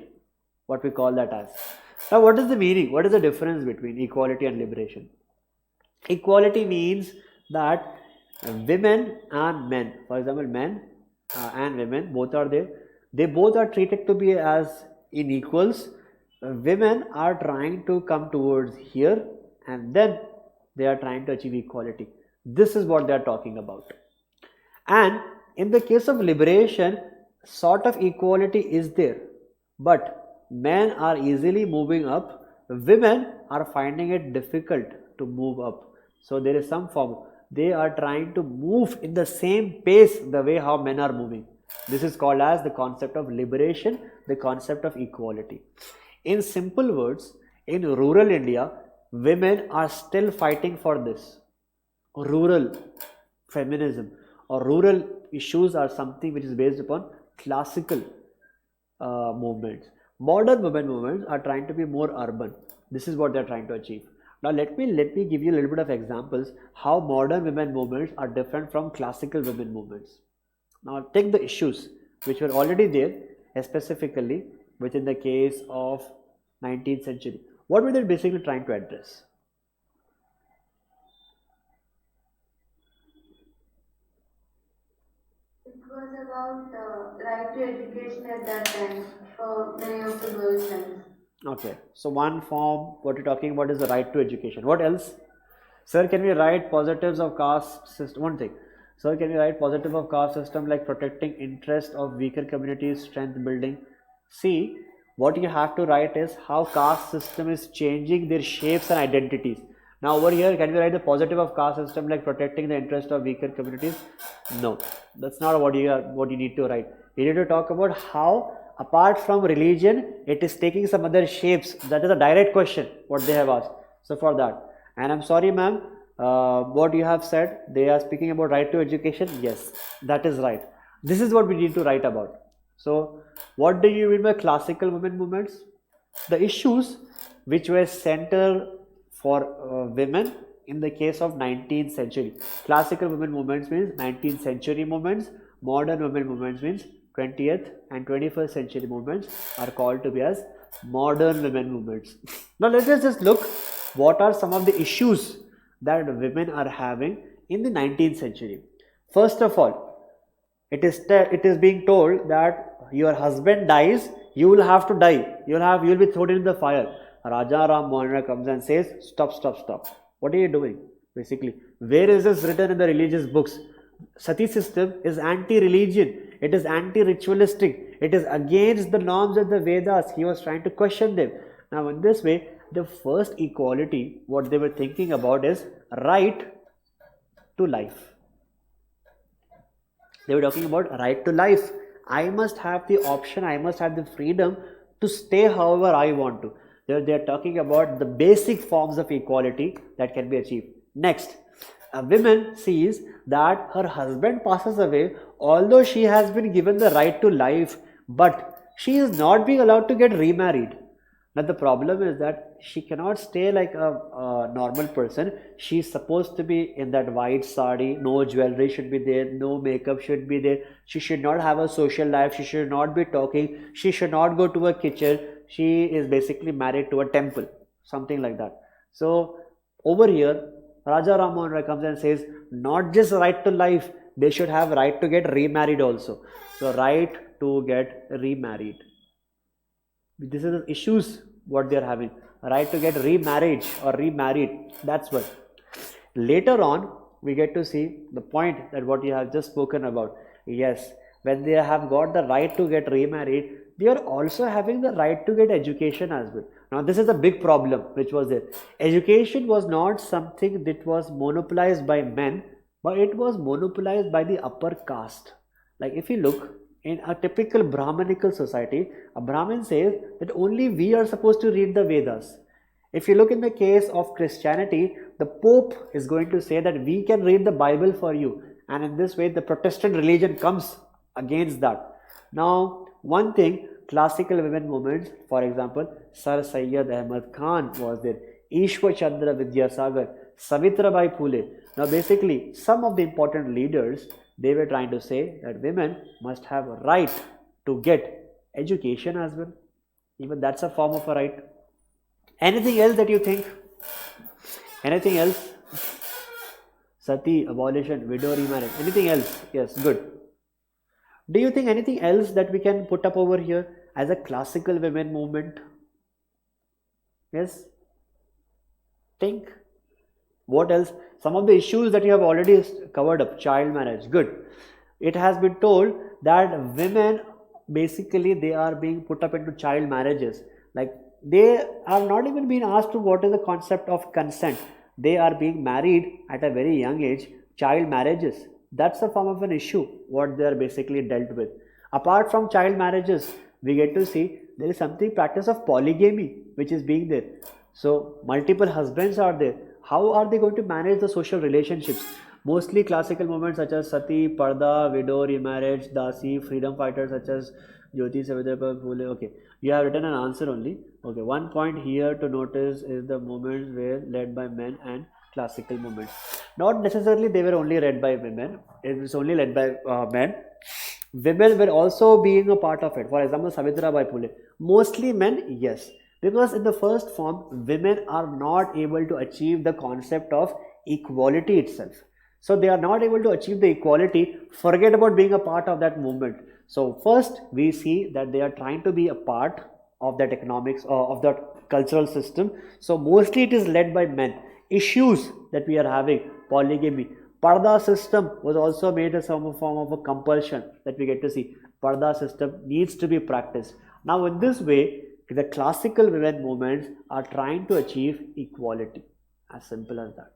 what we call that as. Now, what is the meaning? What is the difference between equality and liberation? Equality means that women and men, for example, men and women, both are there. They both are treated to be as in equals. Women are trying to come towards here, and then they are trying to achieve equality. This is what they are talking about. And in the case of liberation, sort of equality is there, but men are easily moving up, women are finding it difficult to move up. So there is some form, they are trying to move in the same pace the way how men are moving. This is called as the concept of liberation, the concept of equality. In simple words, in rural India, women are still fighting for this. Rural feminism or rural issues are something which is based upon classical movements. Modern women movements are trying to be more urban. This is what they are trying to achieve. Now let me give you a little bit of examples how modern women movements are different from classical women movements. Now take the issues which were already there, specifically within the case of 19th century. What were they basically trying to address? It was about right to education at that time for many of the girls' lives. Okay, so one form, what you're talking about is the right to education. What else? Sir, can we write positives of caste system? One thing. Sir, can we write positive of caste system like protecting interest of weaker communities, strength building? See, what you have to write is how caste system is changing their shapes and identities. Now over here, can we write the positive of caste system like protecting the interest of weaker communities? No, that's not what you need to write. You need to talk about how apart from religion, it is taking some other shapes. That is a direct question what they have asked. So for that, and I'm sorry ma'am, what you have said, they are speaking about right to education. Yes, that is right. This is what we need to write about. So what do you mean by classical women movements? The issues which were center for women in the case of 19th century. Classical women movements means 19th century movements. Modern women movements means 20th and 21st century movements are called to be as modern women movements. Now let us just look what are some of the issues that women are having in the 19th century. First of all, it is being told that your husband dies, you will have to die. You will be thrown in the fire. Raja Ram Mohan Roy comes and says, stop. What are you doing? Basically, where is this written in the religious books? Sati system is anti-religion. It is anti-ritualistic. It is against the norms of the Vedas. He was trying to question them. Now, in this way, the first equality, what they were thinking about is right to life. They were talking about right to life. I must have the option, I must have the freedom to stay however I want to. They are talking about the basic forms of equality that can be achieved. Next, a woman sees that her husband passes away, although she has been given the right to life, but she is not being allowed to get remarried. Now the problem is that she cannot stay like a normal person. She is supposed to be in that white sari, no jewelry should be there, no makeup should be there. She should not have a social life, she should not be talking, she should not go to a kitchen. She is basically married to a temple, something like that. So over here, Raja Ram Mohan Roy comes and says, not just right to life, they should have right to get remarried also. So right to get remarried. This is the issues what they are having. Right to get remarriage or remarried. That's what. Later on, we get to see the point that what you have just spoken about. Yes, when they have got the right to get remarried, they are also having the right to get education as well. Now this is a big problem which was there. Education was not something that was monopolized by men, but it was monopolized by the upper caste. Like if you look in a typical Brahmanical society, a Brahmin says that only we are supposed to read the Vedas. If you look in the case of Christianity, the Pope is going to say that we can read the Bible for you, and in this way the Protestant religion comes against that. Now one thing, classical women movements, for example, Sir Syed Ahmad Khan was there, Ishwar Chandra Vidyasagar, Savitrabai Phule. Now basically some of the important leaders, they were trying to say that women must have a right to get education as well. Even that's a form of a right. Anything else that you think? Anything else? Sati, abolition, widow remarriage. Anything else? Yes, good. Do you think anything else that we can put up over here as a classical women movement? Yes? Think. What else? Some of the issues that you have already covered up. Child marriage. Good. It has been told that women, basically they are being put up into child marriages. Like they are not even being asked to what is the concept of consent. They are being married at a very young age. Child marriages. That's a form of an issue what they are basically dealt with. Apart from child marriages, we get to see there is something practice of polygamy which is being there. So multiple husbands are there. How are they going to manage the social relationships? Mostly classical movements such as Sati, Parda, widow, remarriage, Dasi, freedom fighters such as Jyoti Savitribai Phule. Okay, you have written an answer only. Okay, one point here to notice is the movements were led by men and classical movements. Not necessarily they were only led by women. It was only led by men. Women were also being a part of it. For example, Savitribai Phule. Mostly men, yes. Because in the first form, women are not able to achieve the concept of equality itself. So they are not able to achieve the equality, forget about being a part of that movement. So first we see that they are trying to be a part of that economics or of that cultural system. So mostly it is led by men. Issues that we are having, polygamy, Parda system was also made as some form of a compulsion that we get to see. Parda system needs to be practiced. Now in this way, the classical women movements are trying to achieve equality. As simple as that.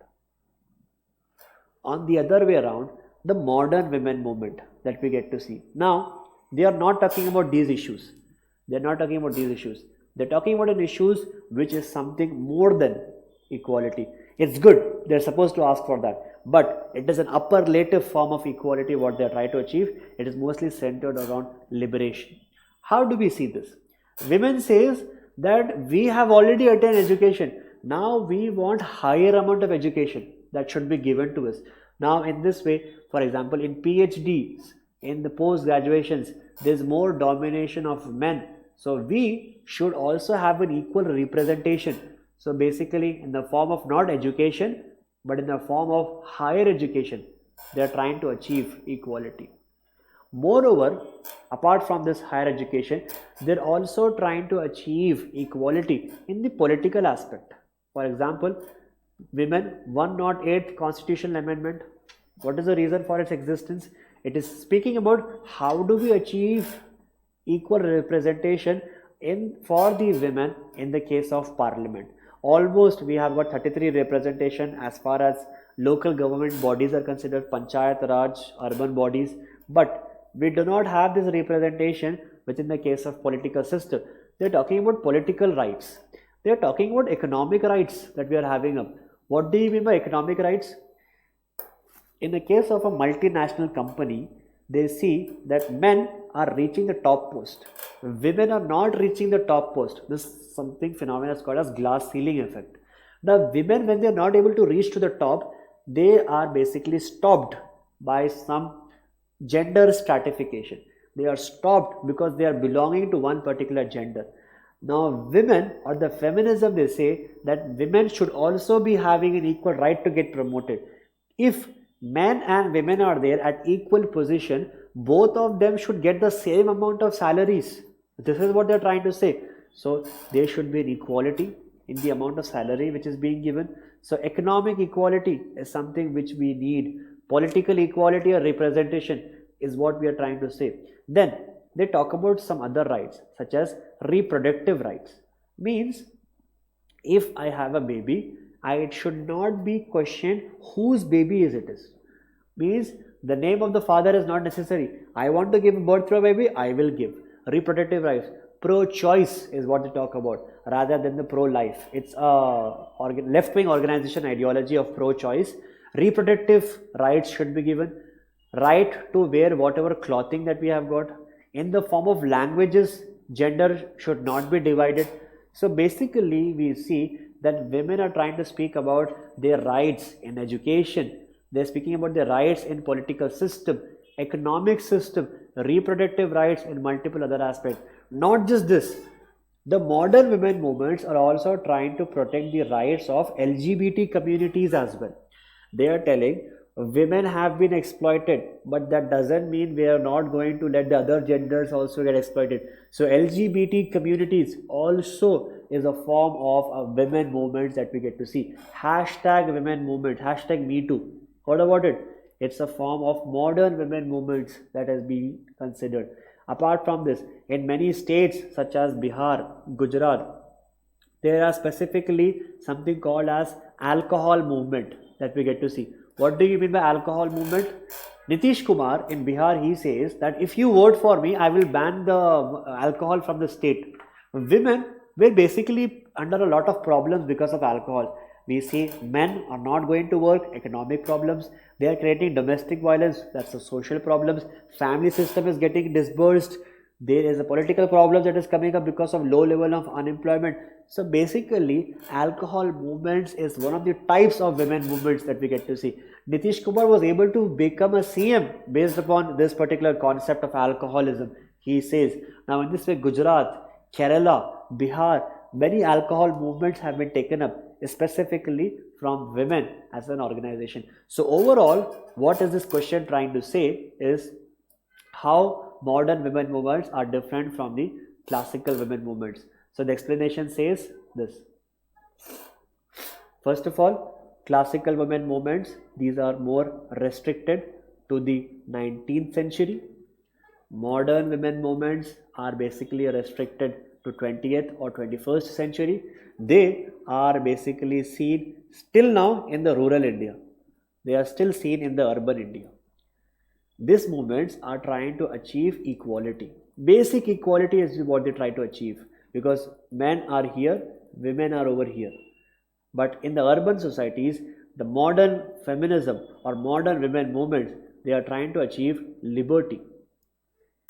On the other way around, the modern women movement that we get to see. Now, they are not talking about these issues. They are not talking about these issues. They are talking about an issues which is something more than equality. It's good. They are supposed to ask for that. But it is an upperlative form of equality what they are trying to achieve. It is mostly centered around liberation. How do we see this? Women says that we have already attained education. Now we want higher amount of education that should be given to us. Now in this way, for example, in PhDs, in the post graduations, there is more domination of men. So we should also have an equal representation. So basically in the form of not education, but in the form of higher education, they are trying to achieve equality. Moreover, apart from this higher education, they are also trying to achieve equality in the political aspect. For example, women 108th constitutional amendment. What is the reason for its existence? It is speaking about how do we achieve equal representation for the women in the case of parliament. Almost we have got 33 representation as far as local government bodies are considered, Panchayat Raj, urban bodies, but we do not have this representation within the case of political system. They are talking about political rights. They are talking about economic rights that we are having up. What do you mean by economic rights? In the case of a multinational company, they see that men are reaching the top post. Women are not reaching the top post. This is something phenomena is called as glass ceiling effect. The women, when they are not able to reach to the top, they are basically stopped by some gender stratification. They are stopped because they are belonging to one particular gender. Now women or the feminism, they say that women should also be having an equal right to get promoted. If men and women are there at equal position, both of them should get the same amount of salaries. This is what they are trying to say. So there should be an equality in the amount of salary which is being given. So economic equality is something which we need. Political equality or representation is what we are trying to say. Then they talk about some other rights such as reproductive rights. Means if I have a baby, it should not be questioned whose baby is it is. Means the name of the father is not necessary. I want to give birth to a baby, I will give. Reproductive rights. Pro-choice is what they talk about rather than the pro-life. It's a left-wing organization ideology of pro-choice. Reproductive rights should be given. Right to wear whatever clothing that we have got. In the form of languages, gender should not be divided. So basically we see that women are trying to speak about their rights in education. They're speaking about their rights in political system, economic system, reproductive rights, and multiple other aspects. Not just this, the modern women movements are also trying to protect the rights of LGBT communities as well. They are telling women have been exploited, but that doesn't mean we are not going to let the other genders also get exploited. So LGBT communities also is a form of a women movement that we get to see. Hashtag women movement, hashtag me too. Heard about it? It's a form of modern women movements that has been considered. Apart from this, in many states such as Bihar, Gujarat, there are specifically something called as alcohol movement that we get to see. What do you mean by alcohol movement? Nitish Kumar in Bihar, he says that if you vote for me, I will ban the alcohol from the state. Women were basically under a lot of problems because of alcohol. We see men are not going to work, economic problems, they are creating domestic violence, that's the social problems, family system is getting disbursed, there is a political problem that is coming up because of low level of unemployment. So basically alcohol movements is one of the types of women movements that we get to see. Nitish Kumar was able to become a CM based upon this particular concept of alcoholism. He says, now in this way Gujarat, Kerala, Bihar, many alcohol movements have been taken up specifically from women as an organization. So overall, what is this question trying to say is how modern women movements are different from the classical women movements. So the explanation says this. First of all, classical women movements, these are more restricted to the 19th century. Modern women movements are basically restricted to 20th or 21st century. They are basically seen still now in the rural India. They are still seen in the urban India. These movements are trying to achieve equality. Basic equality is what they try to achieve, because men are here, women are over here. But in the urban societies, the modern feminism or modern women movements, they are trying to achieve liberty.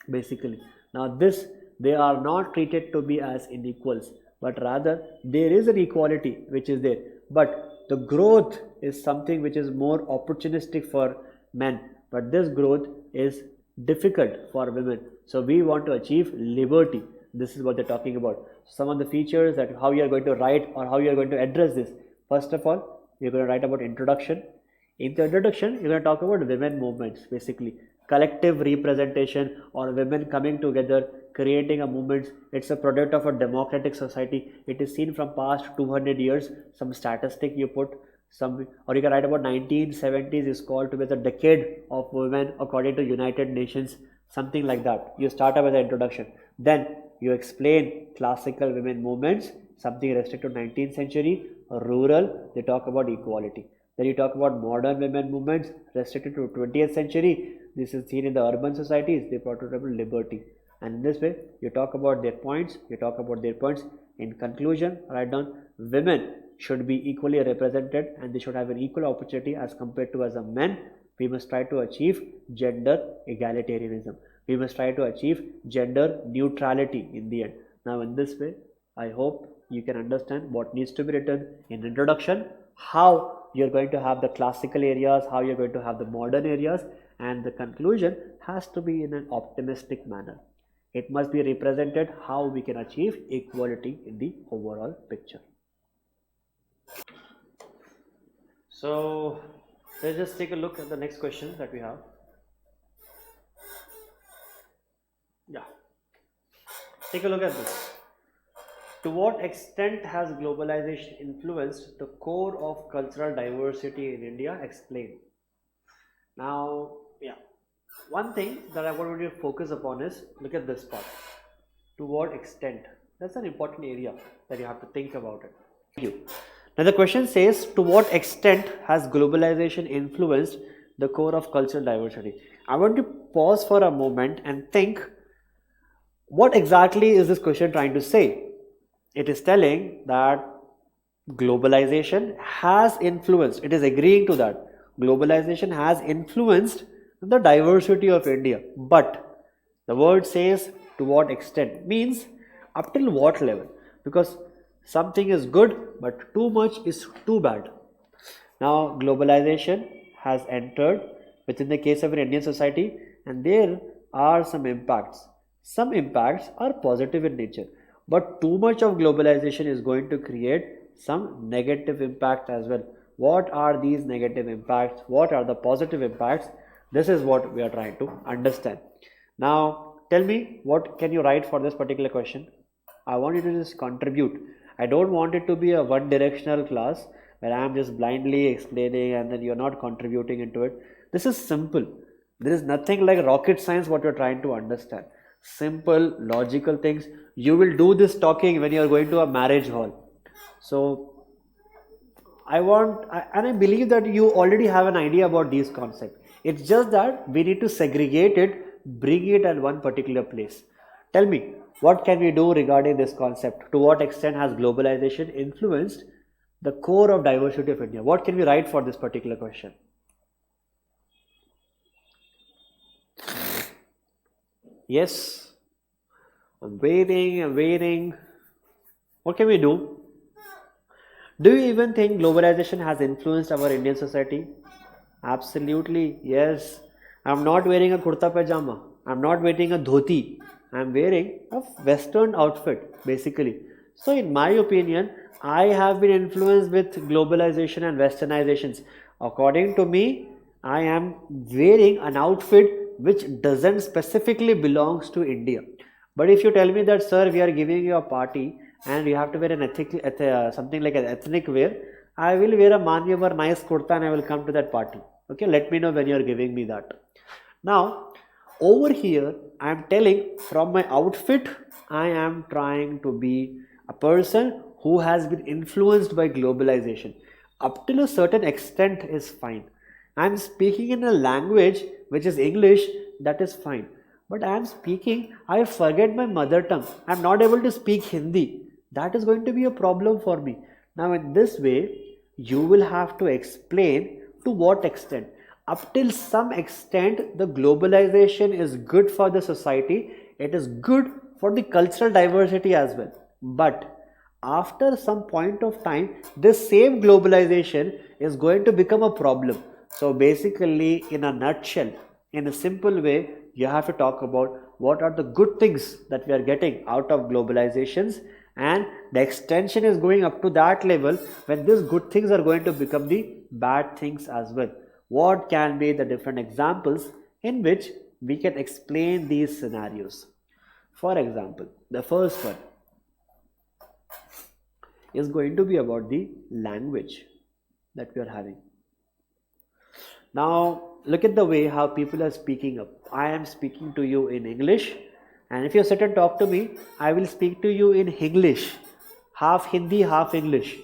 Basically, now this, they are not treated to be as unequals, but rather there is an equality which is there, but the growth is something which is more opportunistic for men, but this growth is difficult for women. So we want to achieve liberty. This is what they're talking about. Some of the features that how you are going to write or how you are going to address this. First of all, you're going to write about introduction. In the introduction, you're going to talk about women movements, basically collective representation or women coming together, creating a movement. It's a product of a democratic society. It is seen from past 200 years. Some statistic you put, some, or you can write about 1970s is called to be the decade of women according to United Nations, something like that. You start up with the introduction, then you explain classical women movements, something restricted to 19th century, rural, they talk about equality. Then you talk about modern women movements restricted to 20th century. This is seen in the urban societies, they brought about liberty. And in this way, you talk about their points, In conclusion, write down, women should be equally represented and they should have an equal opportunity as compared to as a men. We must try to achieve gender egalitarianism. We must try to achieve gender neutrality in the end. Now in this way, I hope you can understand what needs to be written in introduction, how you're going to have the classical areas, how you're going to have the modern areas, and the conclusion has to be in an optimistic manner. It must be represented how we can achieve equality in the overall picture. So let's just take a look at the next question that we have. Yeah, take a look at this. To what extent has globalization influenced the core of cultural diversity in India? Explain. Now, yeah, one thing that I want you to focus upon is, look at this part. To what extent? That's an important area that you have to think about it. Thank you. Now the question says, to what extent has globalization influenced the core of cultural diversity? I want to pause for a moment and think, what exactly is this question trying to say? It is telling that globalization has influenced, it is agreeing to that. Globalization has influenced the diversity of India, but the word says to what extent, means up till what level, because Something is good, but too much is too bad. Now, globalization has entered within the case of an Indian society, and there are some impacts. Some impacts are positive in nature, but too much of globalization is going to create some negative impact as well. What are these negative impacts? What are the positive impacts? This is what we are trying to understand. Now, tell me, what can you write for this particular question? I want you to just contribute. I don't want it to be a one directional class where I am just blindly explaining and then you're not contributing into it. This is simple. There is nothing like rocket science what you're trying to understand. Simple, logical things. You will do this talking when you're going to a marriage hall. So and I believe that you already have an idea about these concepts. It's just that we need to segregate it, bring it at one particular place. Tell me, what can we do regarding this concept? To what extent has globalization influenced the core of diversity of India? What can we write for this particular question? Yes, I'm waiting. What can we do? Do you even think globalization has influenced our Indian society? Absolutely, yes. I'm not wearing a kurta pajama. I'm not wearing a dhoti. I'm wearing a Western outfit, basically. So, in my opinion, I have been influenced with globalization and westernizations. According to me, I am wearing an outfit which doesn't specifically belongs to India. But if you tell me that, sir, we are giving you a party and you have to wear something like an ethnic wear, I will wear a manyavar nice kurta and I will come to that party. Okay, let me know when you are giving me that. Now, over here, I am telling from my outfit, I am trying to be a person who has been influenced by globalization. Up till a certain extent is fine. I am speaking in a language which is English, that is fine. But I am speaking, I forget my mother tongue. I am not able to speak Hindi. That is going to be a problem for me. Now, in this way, you will have to explain to what extent. Up till some extent, the globalization is good for the society. It is good for the cultural diversity as well. But after some point of time, this same globalization is going to become a problem. So basically, in a nutshell, in a simple way, you have to talk about what are the good things that we are getting out of globalizations, and the extension is going up to that level when these good things are going to become the bad things as well. What can be the different examples in which we can explain these scenarios? For example, the first one is going to be about the language that we are having. Now, look at the way how people are speaking up. I am speaking to you in English, and if you sit and talk to me, I will speak to you in English, half Hindi, half English.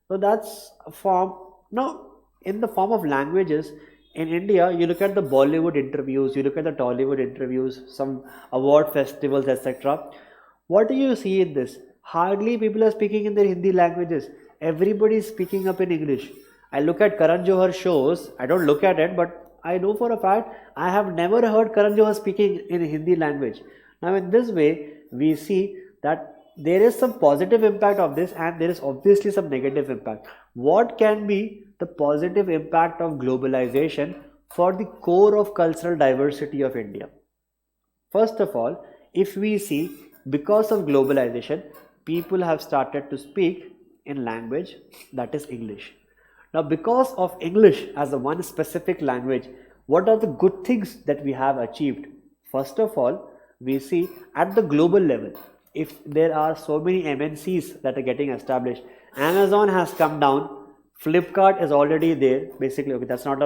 So that's a form. Now, in the form of languages, in India, you look at the Bollywood interviews, you look at the Tollywood interviews, some award festivals, etc. What do you see in this? Hardly people are speaking in their Hindi languages. Everybody is speaking up in English. I look at Karan Johar shows. I don't look at it, but I know for a fact I have never heard Karan Johar speaking in Hindi language. Now, in this way, we see that there is some positive impact of this, and there is obviously some negative impact. What can be the positive impact of globalization for the core of cultural diversity of India? First of all, if we see, because of globalization, people have started to speak in language that is English. Now, because of English as a one specific language, what are the good things that we have achieved? First of all, we see at the global level, if there are so many MNCs that are getting established, Amazon has come down, Flipkart is already there, basically, okay, that's not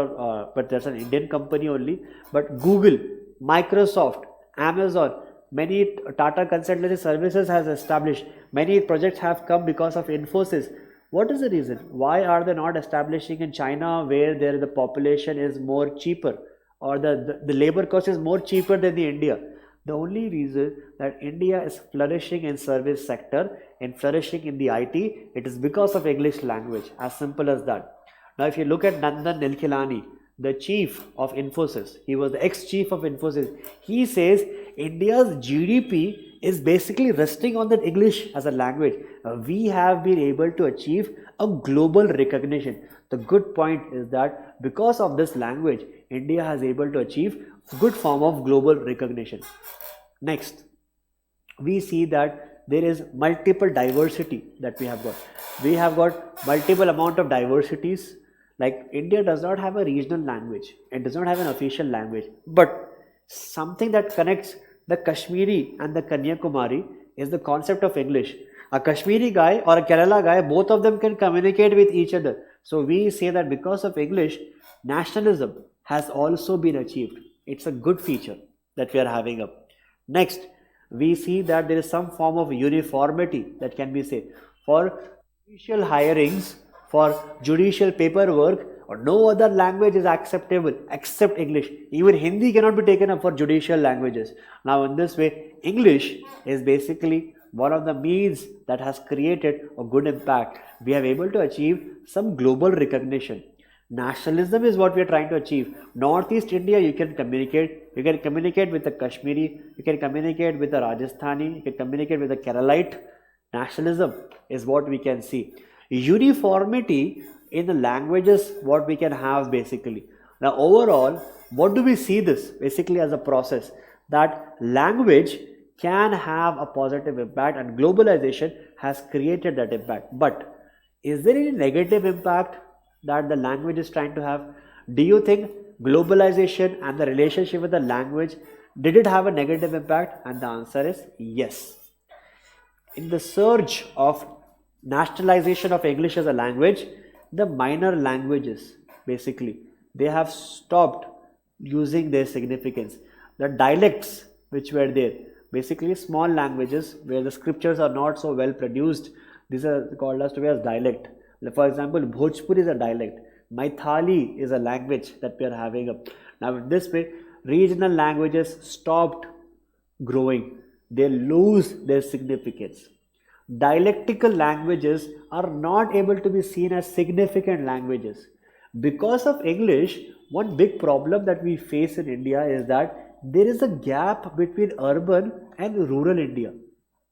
but that's an Indian company only, but Google, Microsoft, Amazon, many Tata consultancy services has established, many projects have come because of Infosys. What is the reason? Why are they not establishing in China, where there the population is more cheaper, or the labor cost is more cheaper than the India? The only reason that India is flourishing in service sector and flourishing in the IT, it is because of English language, as simple as that. Now, if you look at Nandan Nilekani, the chief of Infosys, he was the ex-chief of Infosys, he says India's GDP is basically resting on that English as a language. We have been able to achieve a global recognition. The good point is that because of this language, India has able to achieve good form of global recognition. Next, we see that there is multiple diversity that we have got. We have got multiple amount of diversities. Like India does not have a regional language, it does not have an official language, but something that connects the Kashmiri and the Kanyakumari is the concept of English. A Kashmiri guy or a Kerala guy, both of them can communicate with each other. So we say that because of English, nationalism has also been achieved. It's a good feature that we are having up. Next, we see that there is some form of uniformity that can be said. For judicial hirings, for judicial paperwork, or no other language is acceptable except English. Even Hindi cannot be taken up for judicial languages. Now in this way, English is basically one of the means that has created a good impact. We have able to achieve some global recognition. Nationalism is what we are trying to achieve. Northeast India, you can communicate. You can communicate with the Kashmiri. You can communicate with the Rajasthani. You can communicate with the Keralite. Nationalism is what we can see. Uniformity in the languages, what we can have basically. Now overall, what do we see this basically as a process? That language can have a positive impact and globalization has created that impact. But is there any negative impact that the language is trying to have? Do you think globalization and the relationship with the language, did it have a negative impact? And the answer is yes. In the surge of nationalization of English as a language, the minor languages basically, they have stopped using their significance. The dialects which were there, basically small languages where the scriptures are not so well produced, these are called as to be as dialect. For example, Bhojpuri is a dialect. Maithili is a language that we are having up. Now in this way, regional languages stopped growing. They lose their significance. Dialectical languages are not able to be seen as significant languages. Because of English, one big problem that we face in India is that there is a gap between urban and rural India.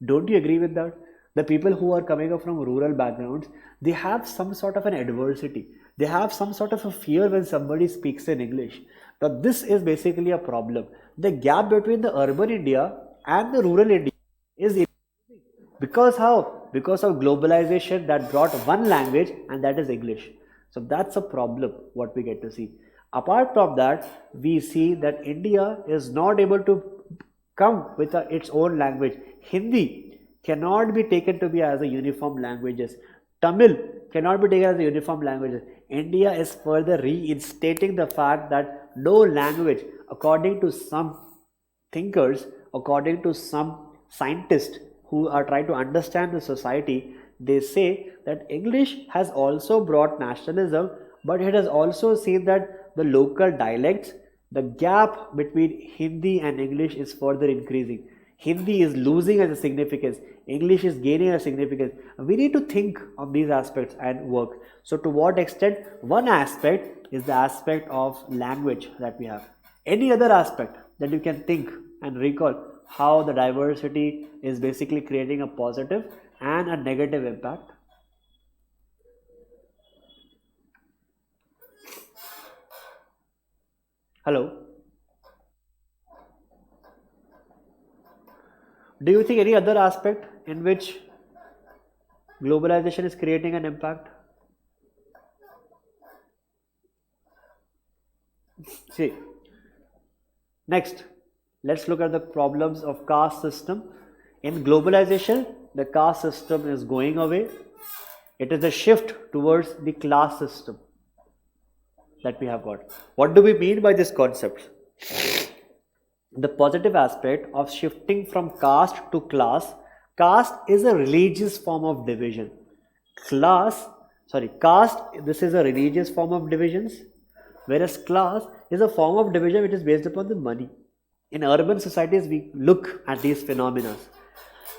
Don't you agree with that? The people who are coming up from rural backgrounds, they have some sort of an adversity. They have some sort of a fear when somebody speaks in English. Now this is basically a problem. The gap between the urban India and the rural India is because how? Because of globalization that brought one language, and that is English. So that's a problem what we get to see. Apart from that, we see that India is not able to come with its own language. Hindi cannot be taken to be as a uniform languages. Tamil cannot be taken as a uniform language. India is further reinstating the fact that no language, according to some thinkers, according to some scientists who are trying to understand the society, they say that English has also brought nationalism, but it has also seen that the local dialects, the gap between Hindi and English is further increasing. Hindi is losing as a significance, English is gaining a significance. We need to think of these aspects and work. So to what extent? One aspect is the aspect of language that we have. Any other aspect that you can think and recall how the diversity is basically creating a positive and a negative impact? Hello? Do you think any other aspect in which globalization is creating an impact? See, next, let's look at the problems of caste system. In globalization, the caste system is going away. It is a shift towards the class system that we have got. What do we mean by this concept? The positive aspect of shifting from caste to class. Caste is a religious form of division. Caste, this is a religious form of divisions, whereas class is a form of division which is based upon the money. In urban societies, we look at these phenomena.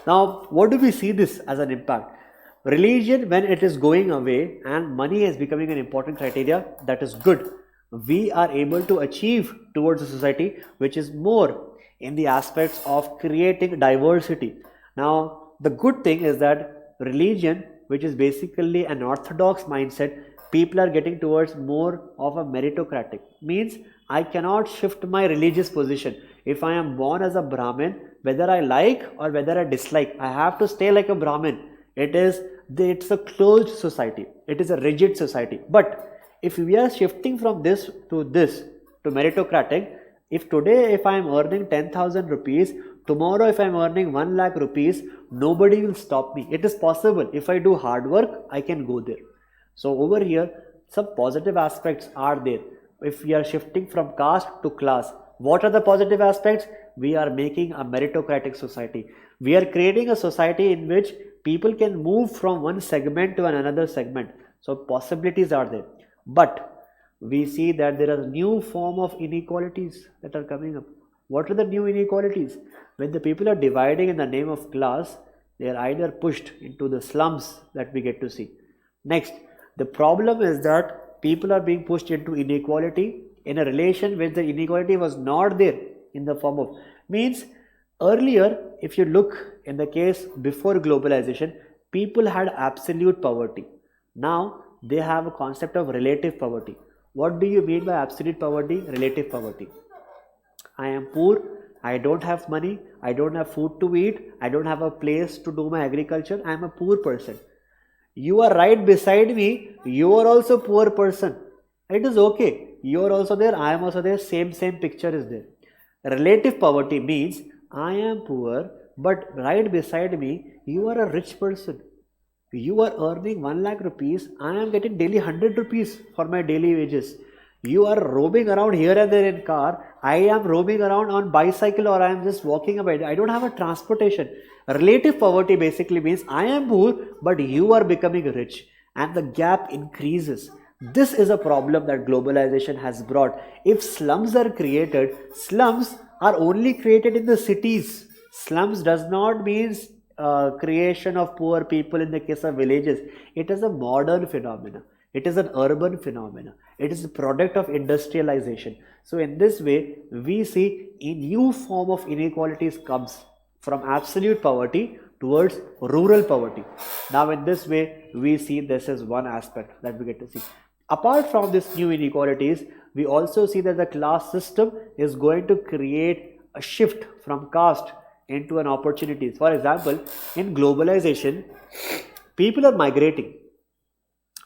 Now, what do we see this as an impact? Religion, when it is going away and money is becoming an important criteria, that is good. We are able to achieve towards a society which is more in the aspects of creating diversity. Now, the good thing is that religion, which is basically an orthodox mindset, people are getting towards more of a meritocratic. Means I cannot shift my religious position. If I am born as a Brahmin, whether I like or whether I dislike, I have to stay like a Brahmin. It's a closed society. It is a rigid society. But if we are shifting from this to meritocratic, if today if I am earning 10,000 rupees, tomorrow if I am earning 1 lakh rupees, nobody will stop me. It is possible. If I do hard work, I can go there. So over here, some positive aspects are there. If we are shifting from caste to class, what are the positive aspects? We are making a meritocratic society. We are creating a society in which people can move from one segment to another segment. So possibilities are there. But we see that there are new form of inequalities that are coming up. What are the new inequalities? When the people are dividing in the name of class, they are either pushed into the slums that we get to see. Next, the problem is that people are being pushed into inequality in a relation where the inequality was not there in the form of, means earlier, if you look in the case before globalization, people had absolute poverty. Now they have a concept of relative poverty. What do you mean by absolute poverty, relative poverty? I am poor, I don't have money, I don't have food to eat, I don't have a place to do my agriculture, I am a poor person. You are right beside me, you are also poor person. It is okay. You are also there, I am also there, same picture is there. Relative poverty means I am poor, but right beside me, you are a rich person. You are earning 1 lakh rupees, I am getting daily 100 rupees for my daily wages. You are roaming around here and there in car, I am roaming around on bicycle or I am just walking about. I don't have a transportation. Relative poverty basically means I am poor, but you are becoming rich and the gap increases. This is a problem that globalization has brought. If slums are created, slums are only created in the cities. Slums does not mean creation of poor people in the case of villages. It is a modern phenomenon. It is an urban phenomenon. It is a product of industrialization. So in this way, we see a new form of inequalities comes from absolute poverty towards rural poverty. Now in this way, we see this is one aspect that we get to see. Apart from this new inequalities, we also see that the class system is going to create a shift from caste into an opportunity. For example, in globalization, people are migrating.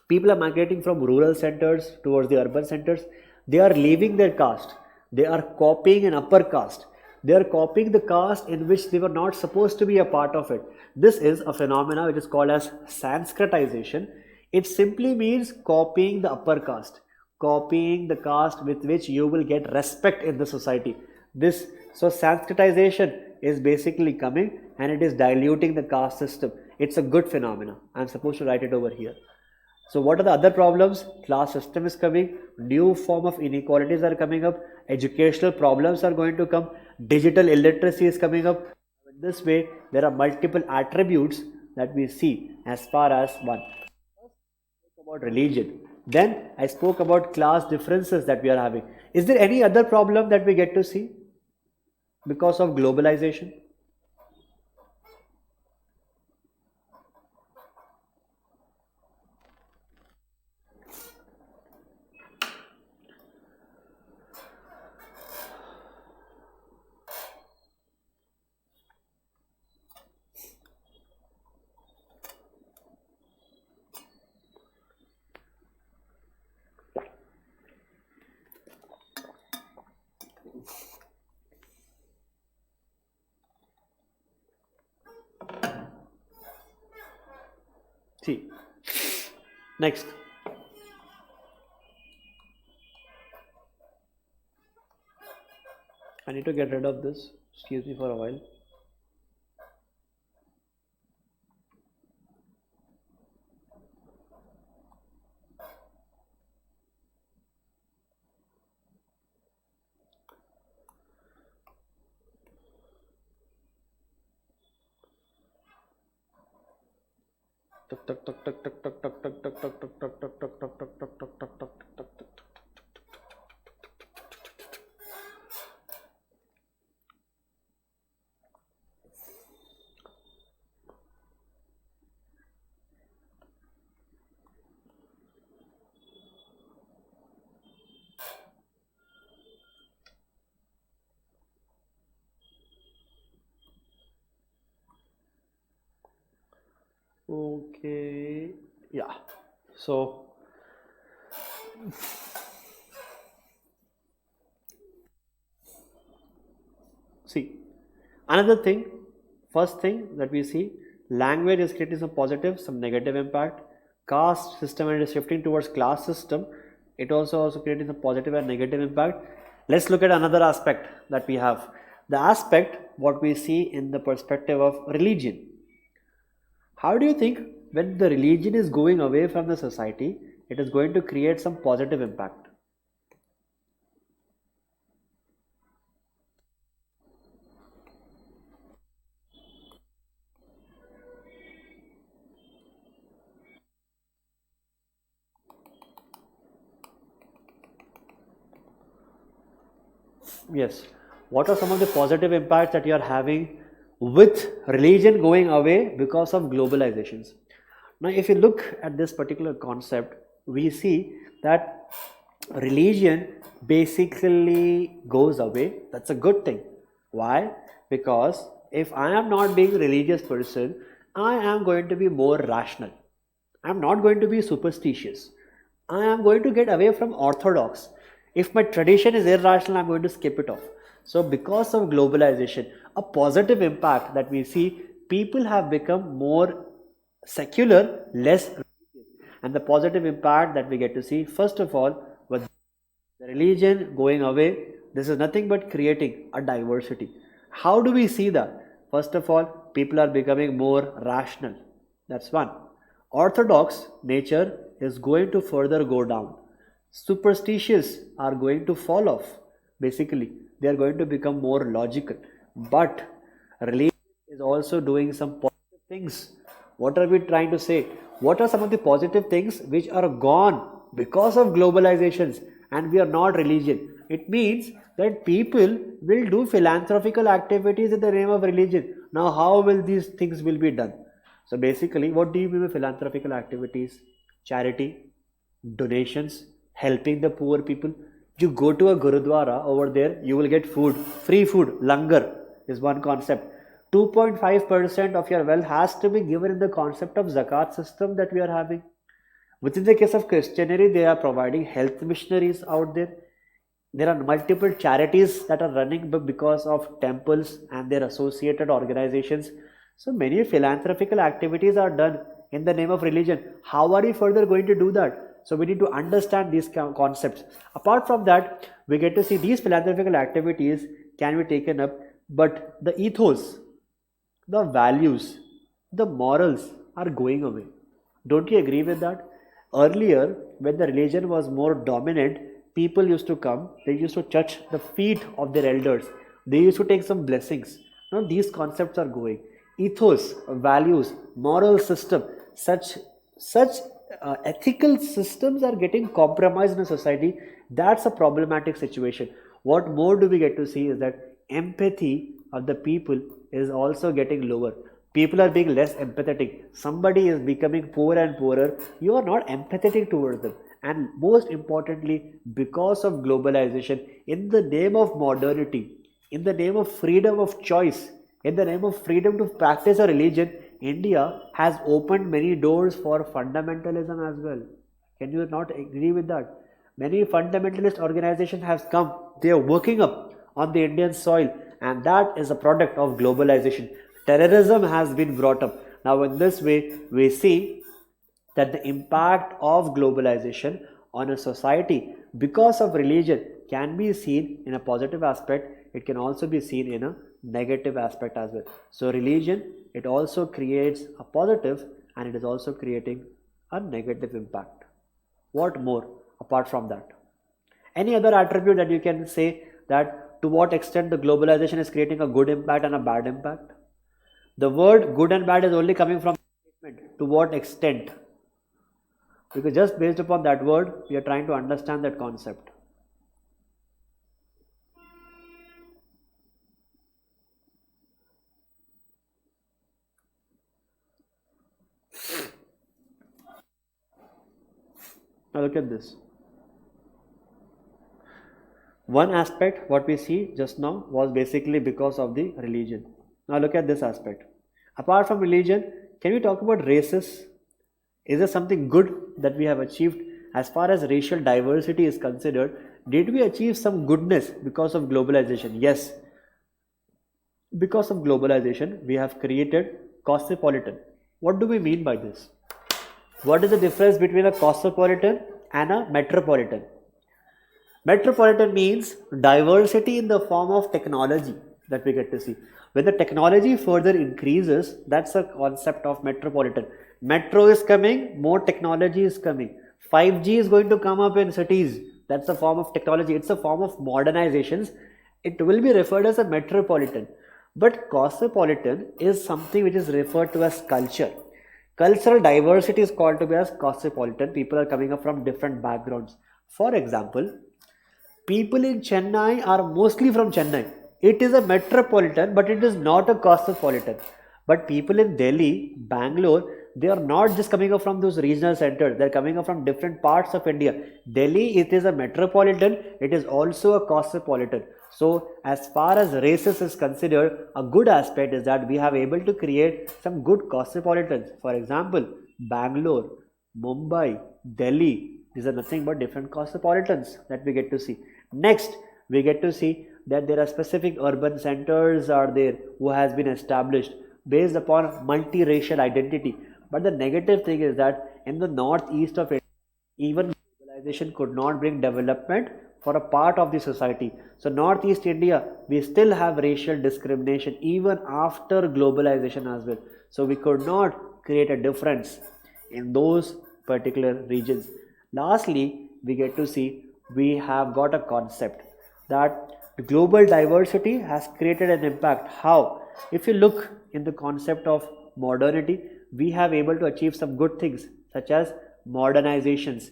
People are migrating from rural centers towards the urban centers. They are leaving their caste. They are copying an upper caste. They are copying the caste in which they were not supposed to be a part of it. This is a phenomena which is called as Sanskritization. It simply means copying the upper caste, copying the caste with which you will get respect in the society. So Sanskritization is basically coming and it is diluting the caste system. It's a good phenomena. I'm supposed to write it over here. So what are the other problems? Class system is coming, new form of inequalities are coming up, educational problems are going to come, digital illiteracy is coming up. In this way, there are multiple attributes that we see as far as one. First, I spoke about religion. Then I spoke about class differences that we are having. Is there any other problem that we get to see because of globalization? See, next. I need to get rid of this. Excuse me for a while. Okay, yeah. So, see, another thing, first thing that we see, language is creating some positive, some negative impact. Caste system and is shifting towards class system. It also creating some positive and negative impact. Let's look at another aspect that we have. The aspect what we see in the perspective of religion. How do you think when the religion is going away from the society, it is going to create some positive impact? Yes. What are some of the positive impacts that you are having with religion going away because of globalizations? Now, if you look at this particular concept, we see that religion basically goes away. That's a good thing. Why? Because if I am not being a religious person, I am going to be more rational. I am not going to be superstitious. I am going to get away from orthodox. If my tradition is irrational, I'm going to skip it off. So, because of globalization, a positive impact that we see, people have become more secular, less religious. And the positive impact that we get to see, first of all, with the religion going away, this is nothing but creating a diversity. How do we see that? First of all, people are becoming more rational. That's one. Orthodox nature is going to further go down. Superstitious are going to fall off. Basically, they are going to become more logical. But religion is also doing some positive things. What are we trying to say? What are some of the positive things which are gone because of globalizations and we are not religion? It means that people will do philanthropical activities in the name of religion. Now, how will these things will be done? So basically, what do you mean by philanthropical activities? Charity, donations, helping the poor people. You go to a gurudwara over there, you will get food, free food, langar is one concept. 2.5% of your wealth has to be given in the concept of zakat system that we are having. Within the case of Christianity, they are providing health missionaries out there. There are multiple charities that are running because of temples and their associated organizations. So many philanthropical activities are done in the name of religion. How are we further going to do that? So we need to understand these concepts. Apart from that, we get to see these philanthropical activities can be taken up, but the ethos, the values, the morals are going away. Don't you agree with that? Earlier, when the religion was more dominant, people used to come, they used to touch the feet of their elders, they used to take some blessings. Now, these concepts are going. Ethos, values, moral system, such ethical systems are getting compromised in a society. That's a problematic situation. What more do we get to see is that empathy of the people is also getting lower. People are being less empathetic. Somebody is becoming poorer and poorer. You are not empathetic towards them. And most importantly, because of globalization, in the name of modernity, in the name of freedom of choice, in the name of freedom to practice a religion, India has opened many doors for fundamentalism as well. Can you not agree with that? Many fundamentalist organizations have come. They are working up on the Indian soil, and that is a product of globalization. Terrorism has been brought up. Now, in this way, we see that the impact of globalization on a society because of religion can be seen in a positive aspect. It can also be seen in a negative aspect as well. So religion, it also creates a positive and it is also creating a negative impact. What more apart from that? Any other attribute that you can say that to what extent the globalization is creating a good impact and a bad impact? The word good and bad is only coming from the statement to what extent, because just based upon that word we are trying to understand that concept. Now look at this. One aspect what we see just now was basically because of the religion. Now look at this aspect. Apart from religion, can we talk about races? Is there something good that we have achieved as far as racial diversity is considered? Did we achieve some goodness because of globalization? Yes. Because of globalization, we have created cosmopolitan. What do we mean by this? What is the difference between a cosmopolitan and a metropolitan? Metropolitan means diversity in the form of technology that we get to see. When the technology further increases, that's a concept of metropolitan. Metro is coming, more technology is coming. 5G is going to come up in cities. That's a form of technology. It's a form of modernizations. It will be referred as a metropolitan. But cosmopolitan is something which is referred to as culture. Cultural diversity is called to be as cosmopolitan. People are coming up from different backgrounds. For example, people in Chennai are mostly from Chennai. It is a metropolitan, but it is not a cosmopolitan. But people in Delhi, Bangalore, they are not just coming up from those regional centers. They are coming up from different parts of India. Delhi, it is a metropolitan. It is also a cosmopolitan. So, as far as races is considered, a good aspect is that we have able to create some good cosmopolitans. For example, Bangalore, Mumbai, Delhi. These are nothing but different cosmopolitans that we get to see. Next, we get to see that there are specific urban centers are there who has been established based upon multiracial identity. But the negative thing is that in the northeast of India, even globalization could not bring development for a part of the society. So northeast India, we still have racial discrimination even after globalization as well. So we could not create a difference in those particular regions. Lastly, we get to see we have got a concept that global diversity has created an impact. How? If you look in the concept of modernity, we have able to achieve some good things such as modernizations.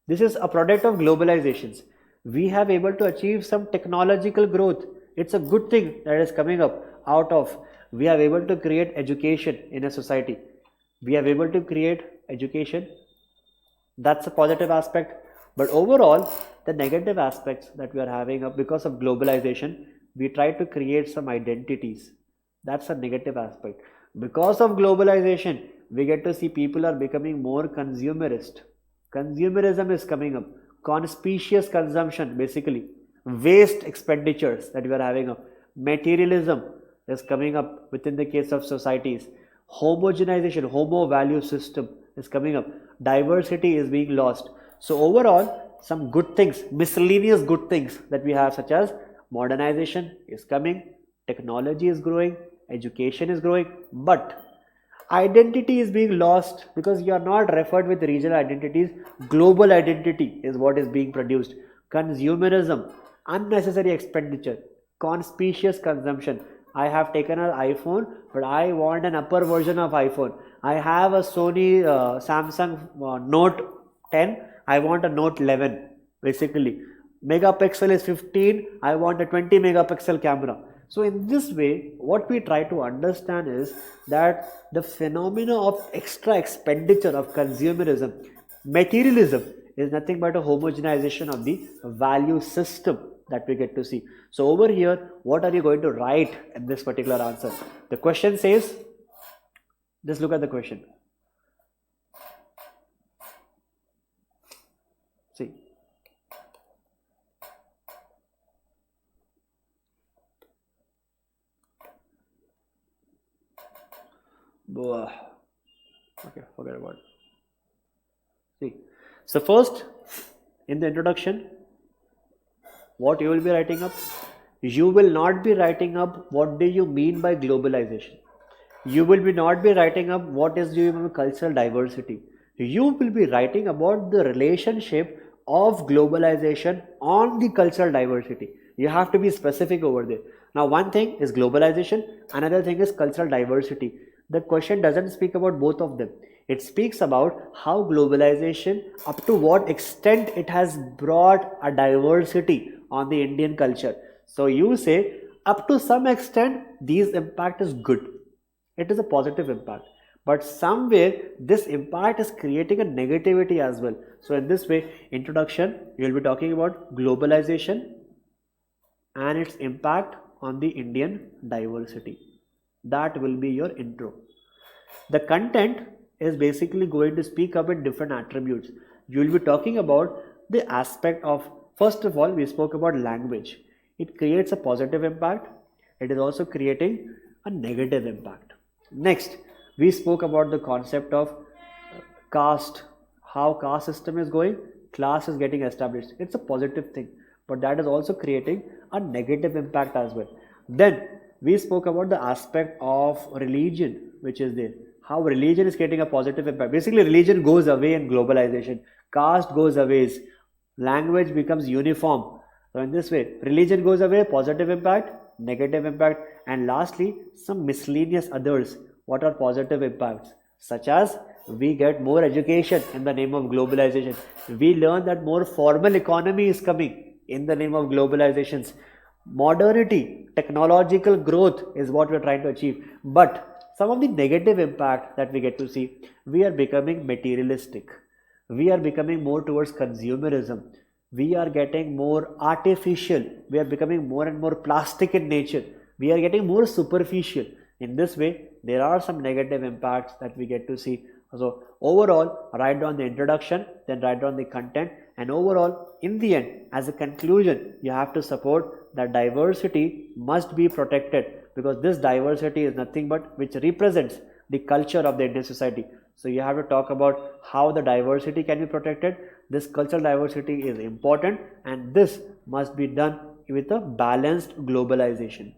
This is a product of globalizations. We have able to achieve some technological growth. It's a good thing that is coming up out of. We are able to create education in a society. We are able to create education. That's a positive aspect. But overall, the negative aspects that we are having because of globalization, we try to create some identities. That's a negative aspect. Because of globalization, we get to see people are becoming more consumerist. Consumerism is coming up. Conspicuous consumption, basically. Waste expenditures that we are having up. Materialism is coming up within the case of societies. Homogenization, homo value system is coming up. Diversity is being lost. So overall, some good things, miscellaneous good things that we have, such as modernization is coming, technology is growing, education is growing, but identity is being lost because you are not referred with regional identities. Global identity is what is being produced. Consumerism, unnecessary expenditure, conspicuous consumption. I have taken an iPhone, but I want an upper version of iPhone. I have a Sony Samsung Note 10. I want a Note 11. Basically, megapixel is 15. I want a 20 megapixel camera. So in this way, what we try to understand is that the phenomena of extra expenditure of consumerism, materialism, is nothing but a homogenization of the value system that we get to see. So over here, what are you going to write in this particular answer? The question says, just look at the question. See. Okay, forget about it. See. So first, in the introduction, what you will be writing up? You will not be writing up what do you mean by globalization. You will be not be writing up what is your cultural diversity. You will be writing about the relationship of globalization on the cultural diversity. You have to be specific over there. Now one thing is globalization, another thing is cultural diversity. The question doesn't speak about both of them. It speaks about how globalization, up to what extent it has brought a diversity on the Indian culture. So you say up to some extent these impact is good. It is a positive impact. But somewhere this impact is creating a negativity as well. So in this way, introduction, you will be talking about globalization and its impact on the Indian diversity. That will be your intro. The content is basically going to speak up in different attributes. You will be talking about the aspect of, first of all, we spoke about language. It creates a positive impact. It is also creating a negative impact. Next, we spoke about the concept of caste, how caste system is going, class is getting established. It's a positive thing, but that is also creating a negative impact as well. Then we spoke about the aspect of religion, which is there, how religion is creating a positive impact. Basically, religion goes away in globalization, caste goes away, language becomes uniform. So in this way, religion goes away, positive impact, negative impact, and lastly, some miscellaneous others. What are positive impacts? Such as we get more education in the name of globalization. We learn that more formal economy is coming in the name of globalizations. Modernity, technological growth is what we are trying to achieve. But some of the negative impact that we get to see, we are becoming materialistic. We are becoming more towards consumerism. We are getting more artificial. We are becoming more and more plastic in nature. We are getting more superficial. In this way, there are some negative impacts that we get to see. So overall, write down the introduction, then write down the content, and overall, in the end, as a conclusion, you have to support that diversity must be protected, because this diversity is nothing but which represents the culture of the Indian society. So you have to talk about how the diversity can be protected. This cultural diversity is important, and this must be done with a balanced globalization.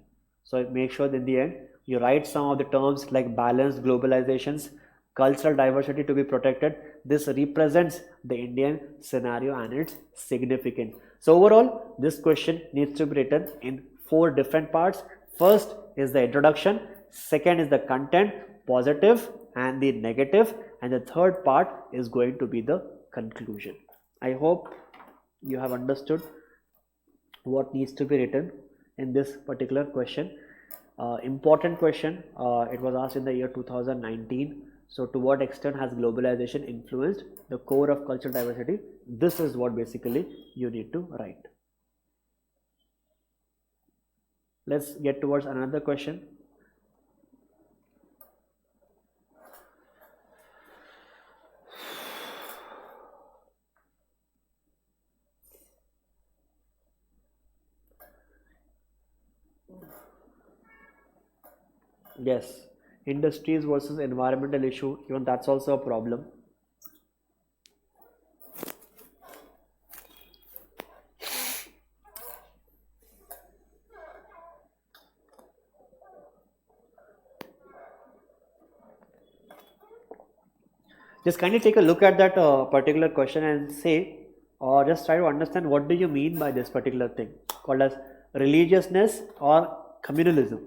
So make sure that in the end you write some of the terms like balanced globalizations, cultural diversity to be protected. This represents the Indian scenario and its significance. So overall, this question needs to be written in 4 different parts. First is the introduction, second is the content, positive and the negative, and the third part is going to be the conclusion. I hope you have understood what needs to be written in this particular question. Important question, it was asked in the year 2019. So to what extent has globalization influenced the core of cultural diversity? This is what basically you need to write. Let's get towards another question. Yes, industries versus environmental issue, even that's also a problem. Just kindly take a look at that particular question and say, or just try to understand what do you mean by this particular thing called as religiousness or communalism.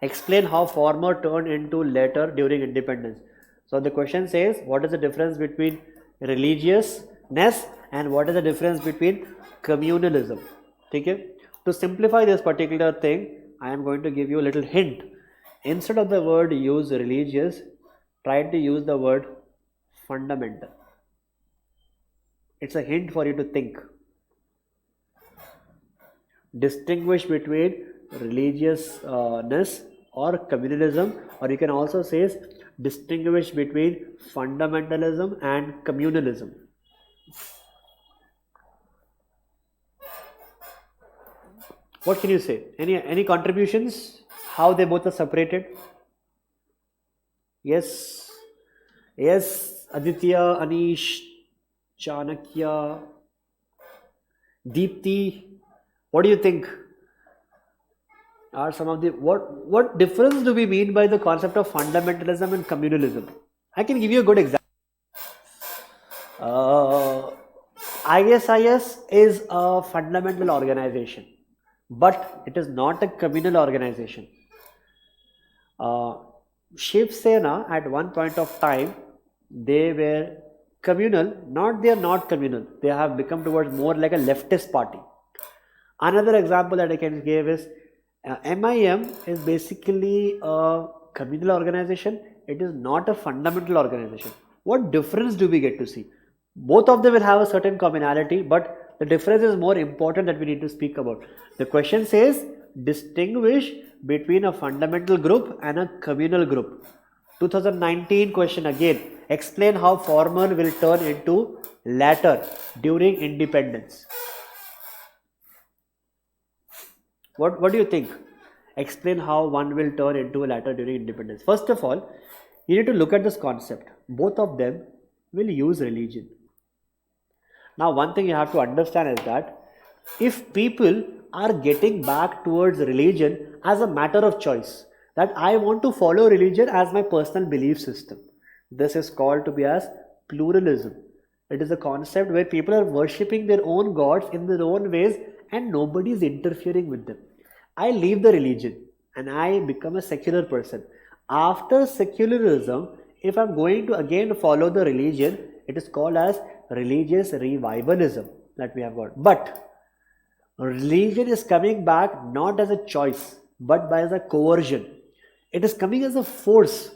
Explain how former turned into later during independence. So the question says, what is the difference between religiousness and what is the difference between communalism? Okay? To simplify this particular thing, I am going to give you a little hint. Instead of the word use religious, try to use the word fundamental. It's a hint for you to think. Distinguish between religiousness or communalism, or you can also say distinguish between fundamentalism and communalism. What can you say? Any contributions? How they both are separated? Yes, Aditya, Anish, Chanakya, Deepti, what do you think are some of the, what difference do we mean by the concept of fundamentalism and communalism? I can give you a good example. ISIS is a fundamental organization, but it is not a communal organization. Shiv Sena at one point of time, they were communal, they are not communal, they have become towards more like a leftist party. Another example that I can give is MIM is basically a communal organization, it is not a fundamental organization. What difference do we get to see? Both of them will have a certain commonality, but the difference is more important that we need to speak about. The question says, distinguish between a fundamental group and a communal group. 2019 question again. Explain how former will turn into latter during independence. What do you think? Explain how one will turn into a latter during independence. First of all, you need to look at this concept. Both of them will use religion. Now, one thing you have to understand is that if people are getting back towards religion as a matter of choice, that I want to follow religion as my personal belief system, this is called to be as pluralism. It is a concept where people are worshipping their own gods in their own ways and nobody is interfering with them. I leave the religion and I become a secular person. After secularism, if I'm going to again follow the religion, it is called as religious revivalism that we have got. But religion is coming back not as a choice but by as a coercion. It is coming as a force.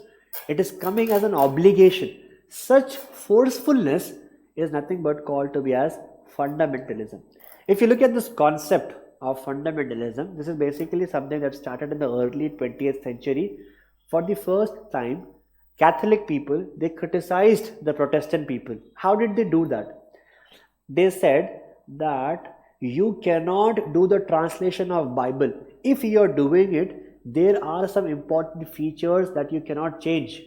It is coming as an obligation. Such forcefulness is nothing but called to be as fundamentalism. If you look at this concept of fundamentalism, this is basically something that started in the early 20th century. For the first time, Catholic people, they criticized the Protestant people. How did they do that? They said that you cannot do the translation of Bible. If you are doing it, there are some important features that you cannot change.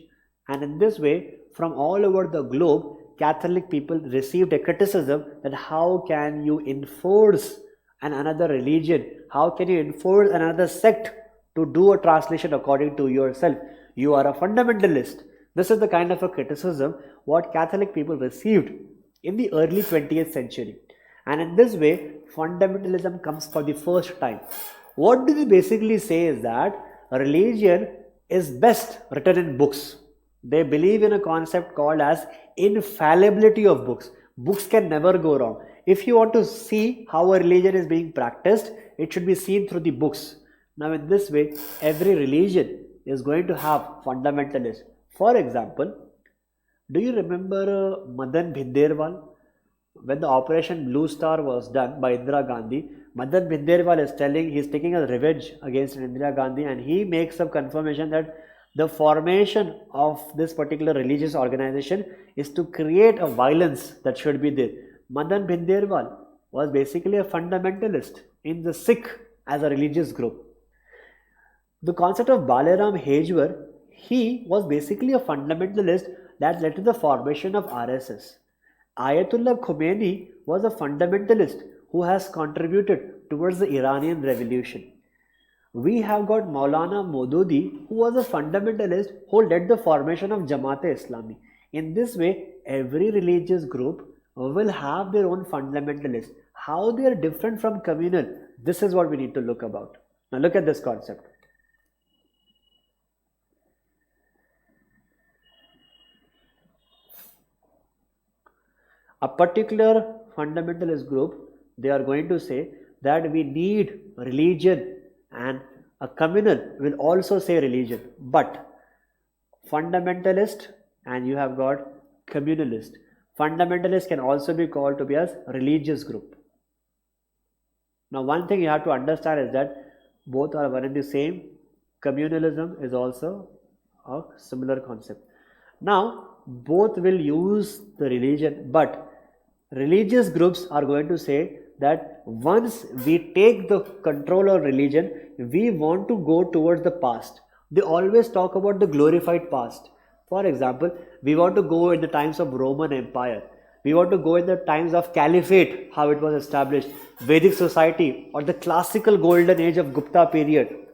And in this way, from all over the globe, Catholic people received a criticism that how can you enforce another religion? How can you enforce another sect to do a translation according to yourself? You are a fundamentalist. This is the kind of a criticism what Catholic people received in the early 20th century. And in this way, fundamentalism comes for the first time. What do they basically say is that religion is best written in books. They believe in a concept called as infallibility of books. Books can never go wrong. If you want to see how a religion is being practiced, it should be seen through the books. Now in this way, every religion is going to have fundamentalists. For example, do you remember Madan Bhinderwal? When the Operation Blue Star was done by Indira Gandhi, Madan Bhinderwal is telling he is taking a revenge against Indira Gandhi, and he makes a confirmation that the formation of this particular religious organization is to create a violence that should be there. Madan Bhinderwal was basically a fundamentalist in the Sikh as a religious group. The concept of Balaram Hejwar, he was basically a fundamentalist that led to the formation of RSS. Ayatollah Khomeini was a fundamentalist who has contributed towards the Iranian revolution. We have got Maulana Maududi, who was a fundamentalist who led the formation of Jamaat-e-Islami. In this way, every religious group will have their own fundamentalists. How they are different from communal, this is what we need to look about. Now look at this concept. A particular fundamentalist group, they are going to say that we need religion, and a communal will also say religion. But fundamentalist and you have got communalist. Fundamentalist can also be called to be as religious group. Now one thing you have to understand is that both are one and the same. Communalism is also a similar concept. Now both will use the religion, but religious groups are going to say that once we take the control of religion, we want to go towards the past. They always talk about the glorified past. For example, we want to go in the times of Roman Empire. We want to go in the times of Caliphate, how it was established, Vedic society, or the classical golden age of Gupta period.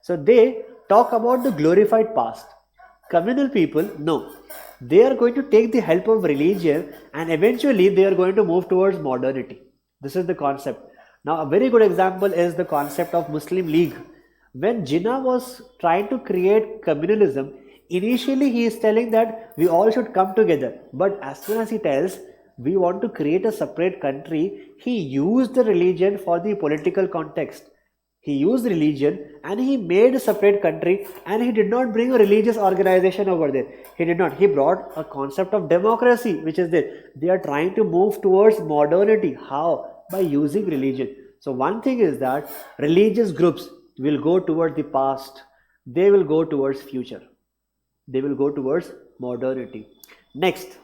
So they talk about the glorified past. Communal people, no. They are going to take the help of religion and eventually they are going to move towards modernity. This is the concept. Now a very good example is the concept of Muslim League. When Jinnah was trying to create communalism, initially he is telling that we all should come together. But as soon as he tells we want to create a separate country, he used the religion for the political context. He used religion and he made a separate country, and he did not bring a religious organization over there. He did not. He brought a concept of democracy which is there. They are trying to move towards modernity. How? By using religion. So one thing is that religious groups will go toward the past, they will go towards future, they will go towards modernity. Next,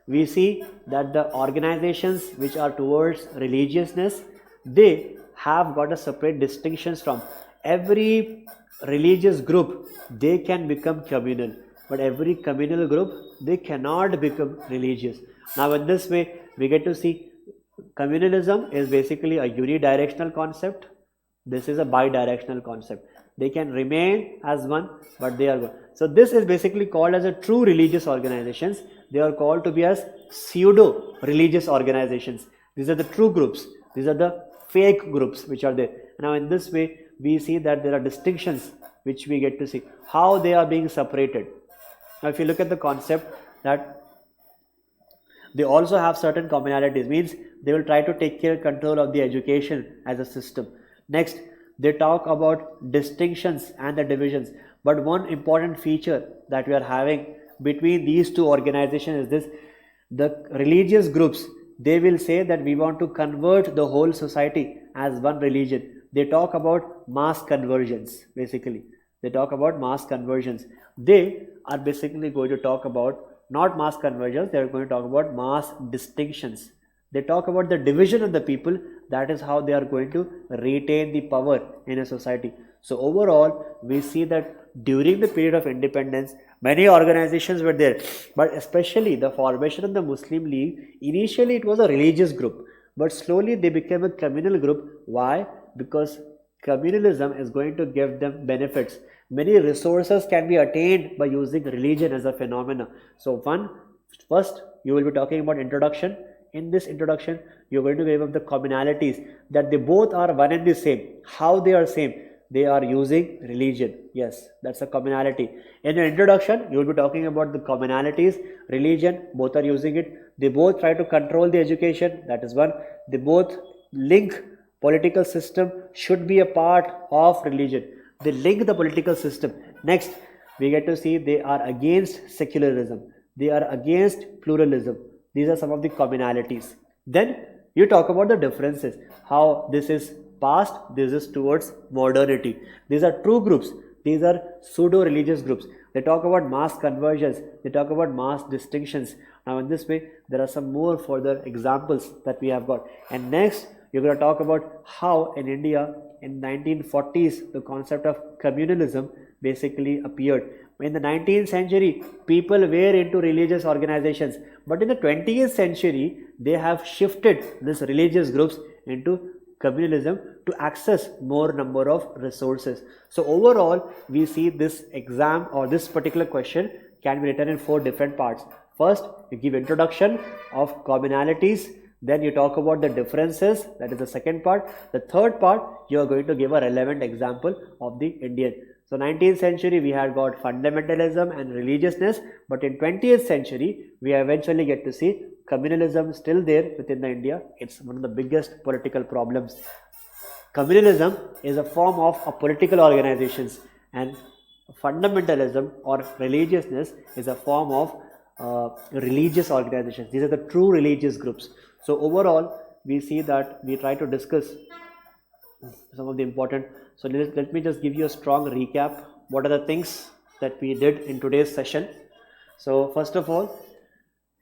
we see that the organizations which are towards religiousness, they have got a separate distinctions from every religious group. They can become communal, but every communal group, they cannot become religious. Now in this way we get to see communalism is basically a unidirectional concept, this is a bidirectional concept. They can remain as one, but they are one. So this is basically called as a true religious organizations. They are called to be as pseudo religious organizations. These are the true groups, these are the fake groups which are there. Now in this way we see that there are distinctions which we get to see how they are being separated. Now if you look at the concept that they also have certain commonalities, means they will try to take care control of the education as a system. Next, they talk about distinctions and the divisions, but one important feature that we are having between these two organizations is this: the religious groups, they will say that we want to convert the whole society as one religion. They talk about mass conversions, basically they talk about mass conversions. They are basically going to talk about not mass conversions, they are going to talk about mass distinctions. They talk about the division of the people, that is how they are going to retain the power in a society. So overall we see that during the period of independence many organizations were there, but especially the formation of the Muslim League, initially it was a religious group, but slowly they became a communal group. Why? Because communalism is going to give them benefits. Many resources can be attained by using religion as a phenomena. So first you will be talking about introduction. In this introduction you are going to give up the commonalities, that they both are one and the same. How they are same? They are using religion. Yes, that's a commonality. In the introduction you will be talking about the commonalities, religion, both are using it. They both try to control the education, that is one. They both link political system should be a part of religion. They link the political system. Next, we get to see they are against secularism, they are against pluralism. These are some of the commonalities. Then you talk about the differences, how this is past, this is towards modernity. These are true groups, these are pseudo religious groups. They talk about mass conversions, they talk about mass distinctions. Now in this way there are some more further examples that we have got. And next you're going to talk about how in India in 1940s the concept of communalism basically appeared. In the 19th century people were into religious organizations, but in the 20th century they have shifted these religious groups into communalism to access more number of resources. So overall we see this exam or this particular question can be written in 4 different parts. First, you give introduction of commonalities, then you talk about the differences, that is the second part. The third part, you are going to give a relevant example of the Indian. So 19th century we had got fundamentalism and religiousness, but in 20th century we eventually get to see communalism still there within the India. It's one of the biggest political problems. Communalism is a form of a political organizations, and fundamentalism or religiousness is a form of religious organizations. These are the true religious groups. So overall we see that we try to discuss some of the important. So let me just give you a strong recap. What are the things that we did in today's session? So first of all,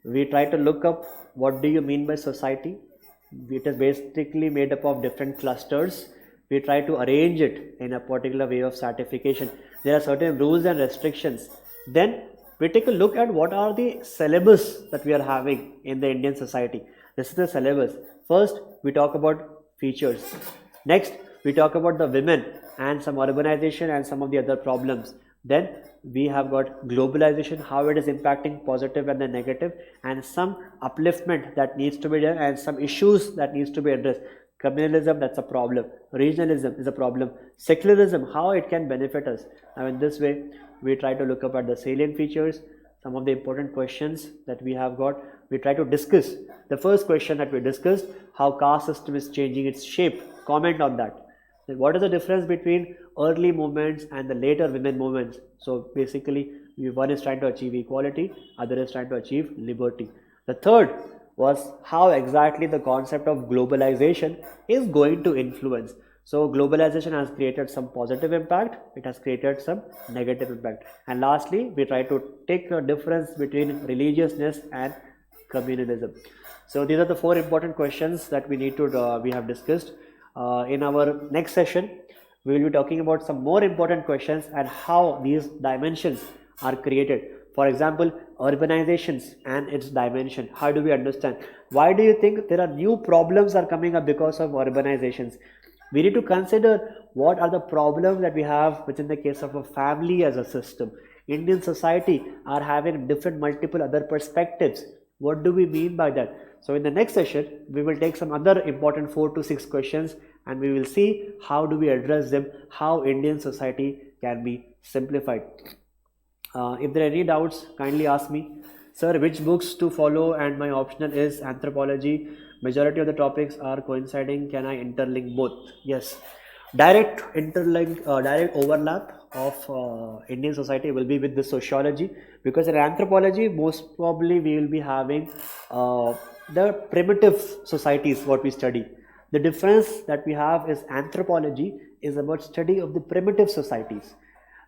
we try to look up what do you mean by society. It is basically made up of different clusters. We try to arrange it in a particular way of stratification. There are certain rules and restrictions. Then we take a look at what are the syllabus that we are having in the Indian society. This is the syllabus. First, we talk about features. Next, we talk about the women and some urbanization and some of the other problems. Then we have got globalization, how it is impacting positive and the negative, and some upliftment that needs to be done and some issues that needs to be addressed. Communalism, that's a problem. Regionalism is a problem. Secularism, how it can benefit us. Now in this way we try to look up at the salient features, some of the important questions that we have got. We try to discuss the first question that we discussed, how caste system is changing its shape. Comment on that. Then what is the difference between early movements and the later women movements? So basically one is trying to achieve equality, other is trying to achieve liberty. The third, was how exactly the concept of globalization is going to influence. So globalization has created some positive impact, it has created some negative impact, and lastly we try to take a difference between religiousness and communalism. So these are the four important questions that we have discussed. In our next session, we will be talking about some more important questions and how these dimensions are created. For example, urbanizations and its dimension. How do we understand? Why do you think there are new problems are coming up because of urbanizations? We need to consider what are the problems that we have within the case of a family as a system. Indian society are having different multiple other perspectives. What do we mean by that? So in the next session, we will take some other important 4 to 6 questions and we will see how do we address them, how Indian society can be simplified. If there are any doubts, kindly ask me. Sir, which books to follow? And my optional is anthropology. Majority of the topics are coinciding. Can I interlink both? Yes. Direct overlap of Indian society will be with the sociology, because in anthropology most probably we will be having the primitive societies what we study. The difference that we have is anthropology is about study of the primitive societies,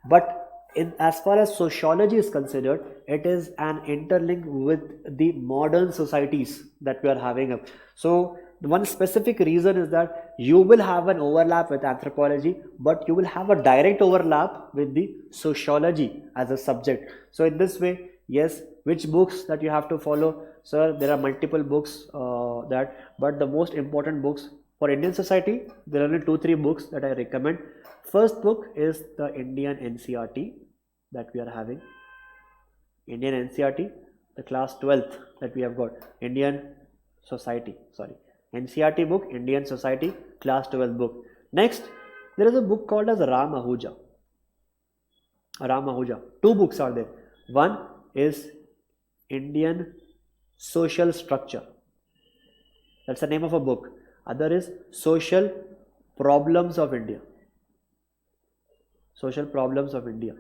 but as far as sociology is considered, it is an interlink with the modern societies that we are having up. So one specific reason is that you will have an overlap with anthropology, but you will have a direct overlap with the sociology as a subject. So in this way, yes, which books that you have to follow? Sir, there are multiple books but the most important books for Indian society, there are only 2-3 books that I recommend. First book is the Indian NCRT that we are having. Indian NCRT, the class 12th that we have got. Indian Society, sorry. NCRT book, Indian Society, class 12 book. Next, there is a book called as Ram Ahuja. 2 books are there. One is Indian Social Structure. That's the name of a book. Other is Social Problems of India. Social Problems of India.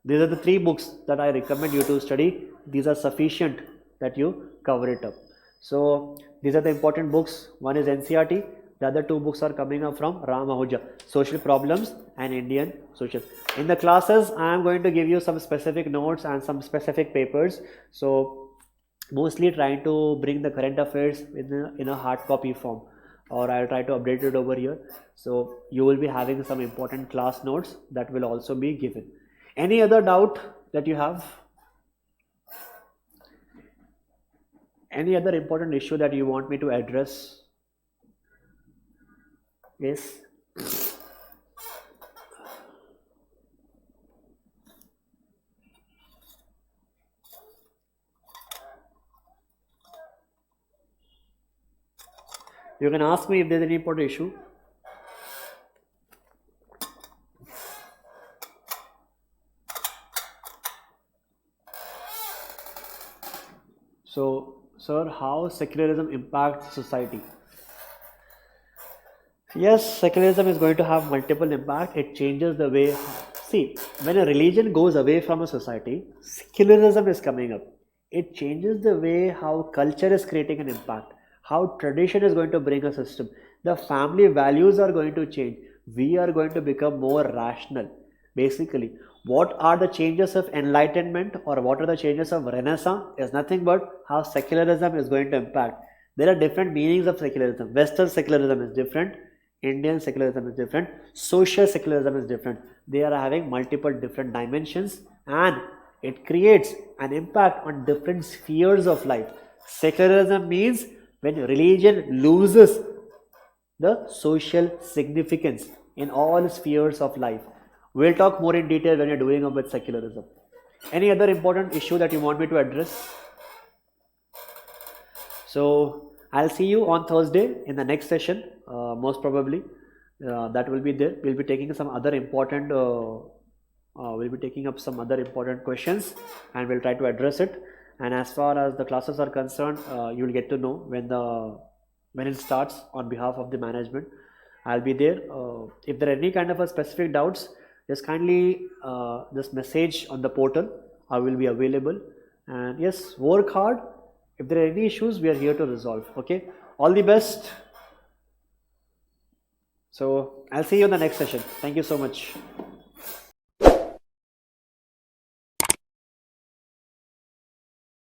These are the 3 books that I recommend you to study. These are sufficient that you cover it up. So these are the important books. One is NCRT. The other 2 books are coming up from Ram Ahuja, Social Problems and Indian Social. In the classes, I am going to give you some specific notes and some specific papers. So mostly trying to bring the current affairs in a hard copy form, or I'll try to update it over here. So you will be having some important class notes that will also be given. Any other doubt that you have? Any other important issue that you want me to address? Yes. You can ask me if there's any important issue. So, sir, how secularism impacts society? Yes, secularism is going to have multiple impact. It changes the way. See, when a religion goes away from a society, secularism is coming up. It changes the way how culture is creating an impact, how tradition is going to bring a system. The family values are going to change. We are going to become more rational. Basically, what are the changes of enlightenment or what are the changes of renaissance is nothing but how secularism is going to impact. There are different meanings of secularism. Western secularism is different, Indian secularism is different, social secularism is different. They are having multiple different dimensions and it creates an impact on different spheres of life. Secularism means when religion loses the social significance in all spheres of life. We'll talk more in detail when you're doing up with secularism. Any other important issue that you want me to address? So I'll see you on Thursday in the next session, most probably. That will be there. We'll be taking some other important we'll be taking up some other important questions and we'll try to address it. And as far as the classes are concerned, you will get to know when it starts on behalf of the management. I'll be there. If there are any kind of a specific doubts, just kindly just message on the portal. I will be available. And yes, work hard. If there are any issues, we are here to resolve. Okay, all the best. So I'll see you in the next session. Thank you so much.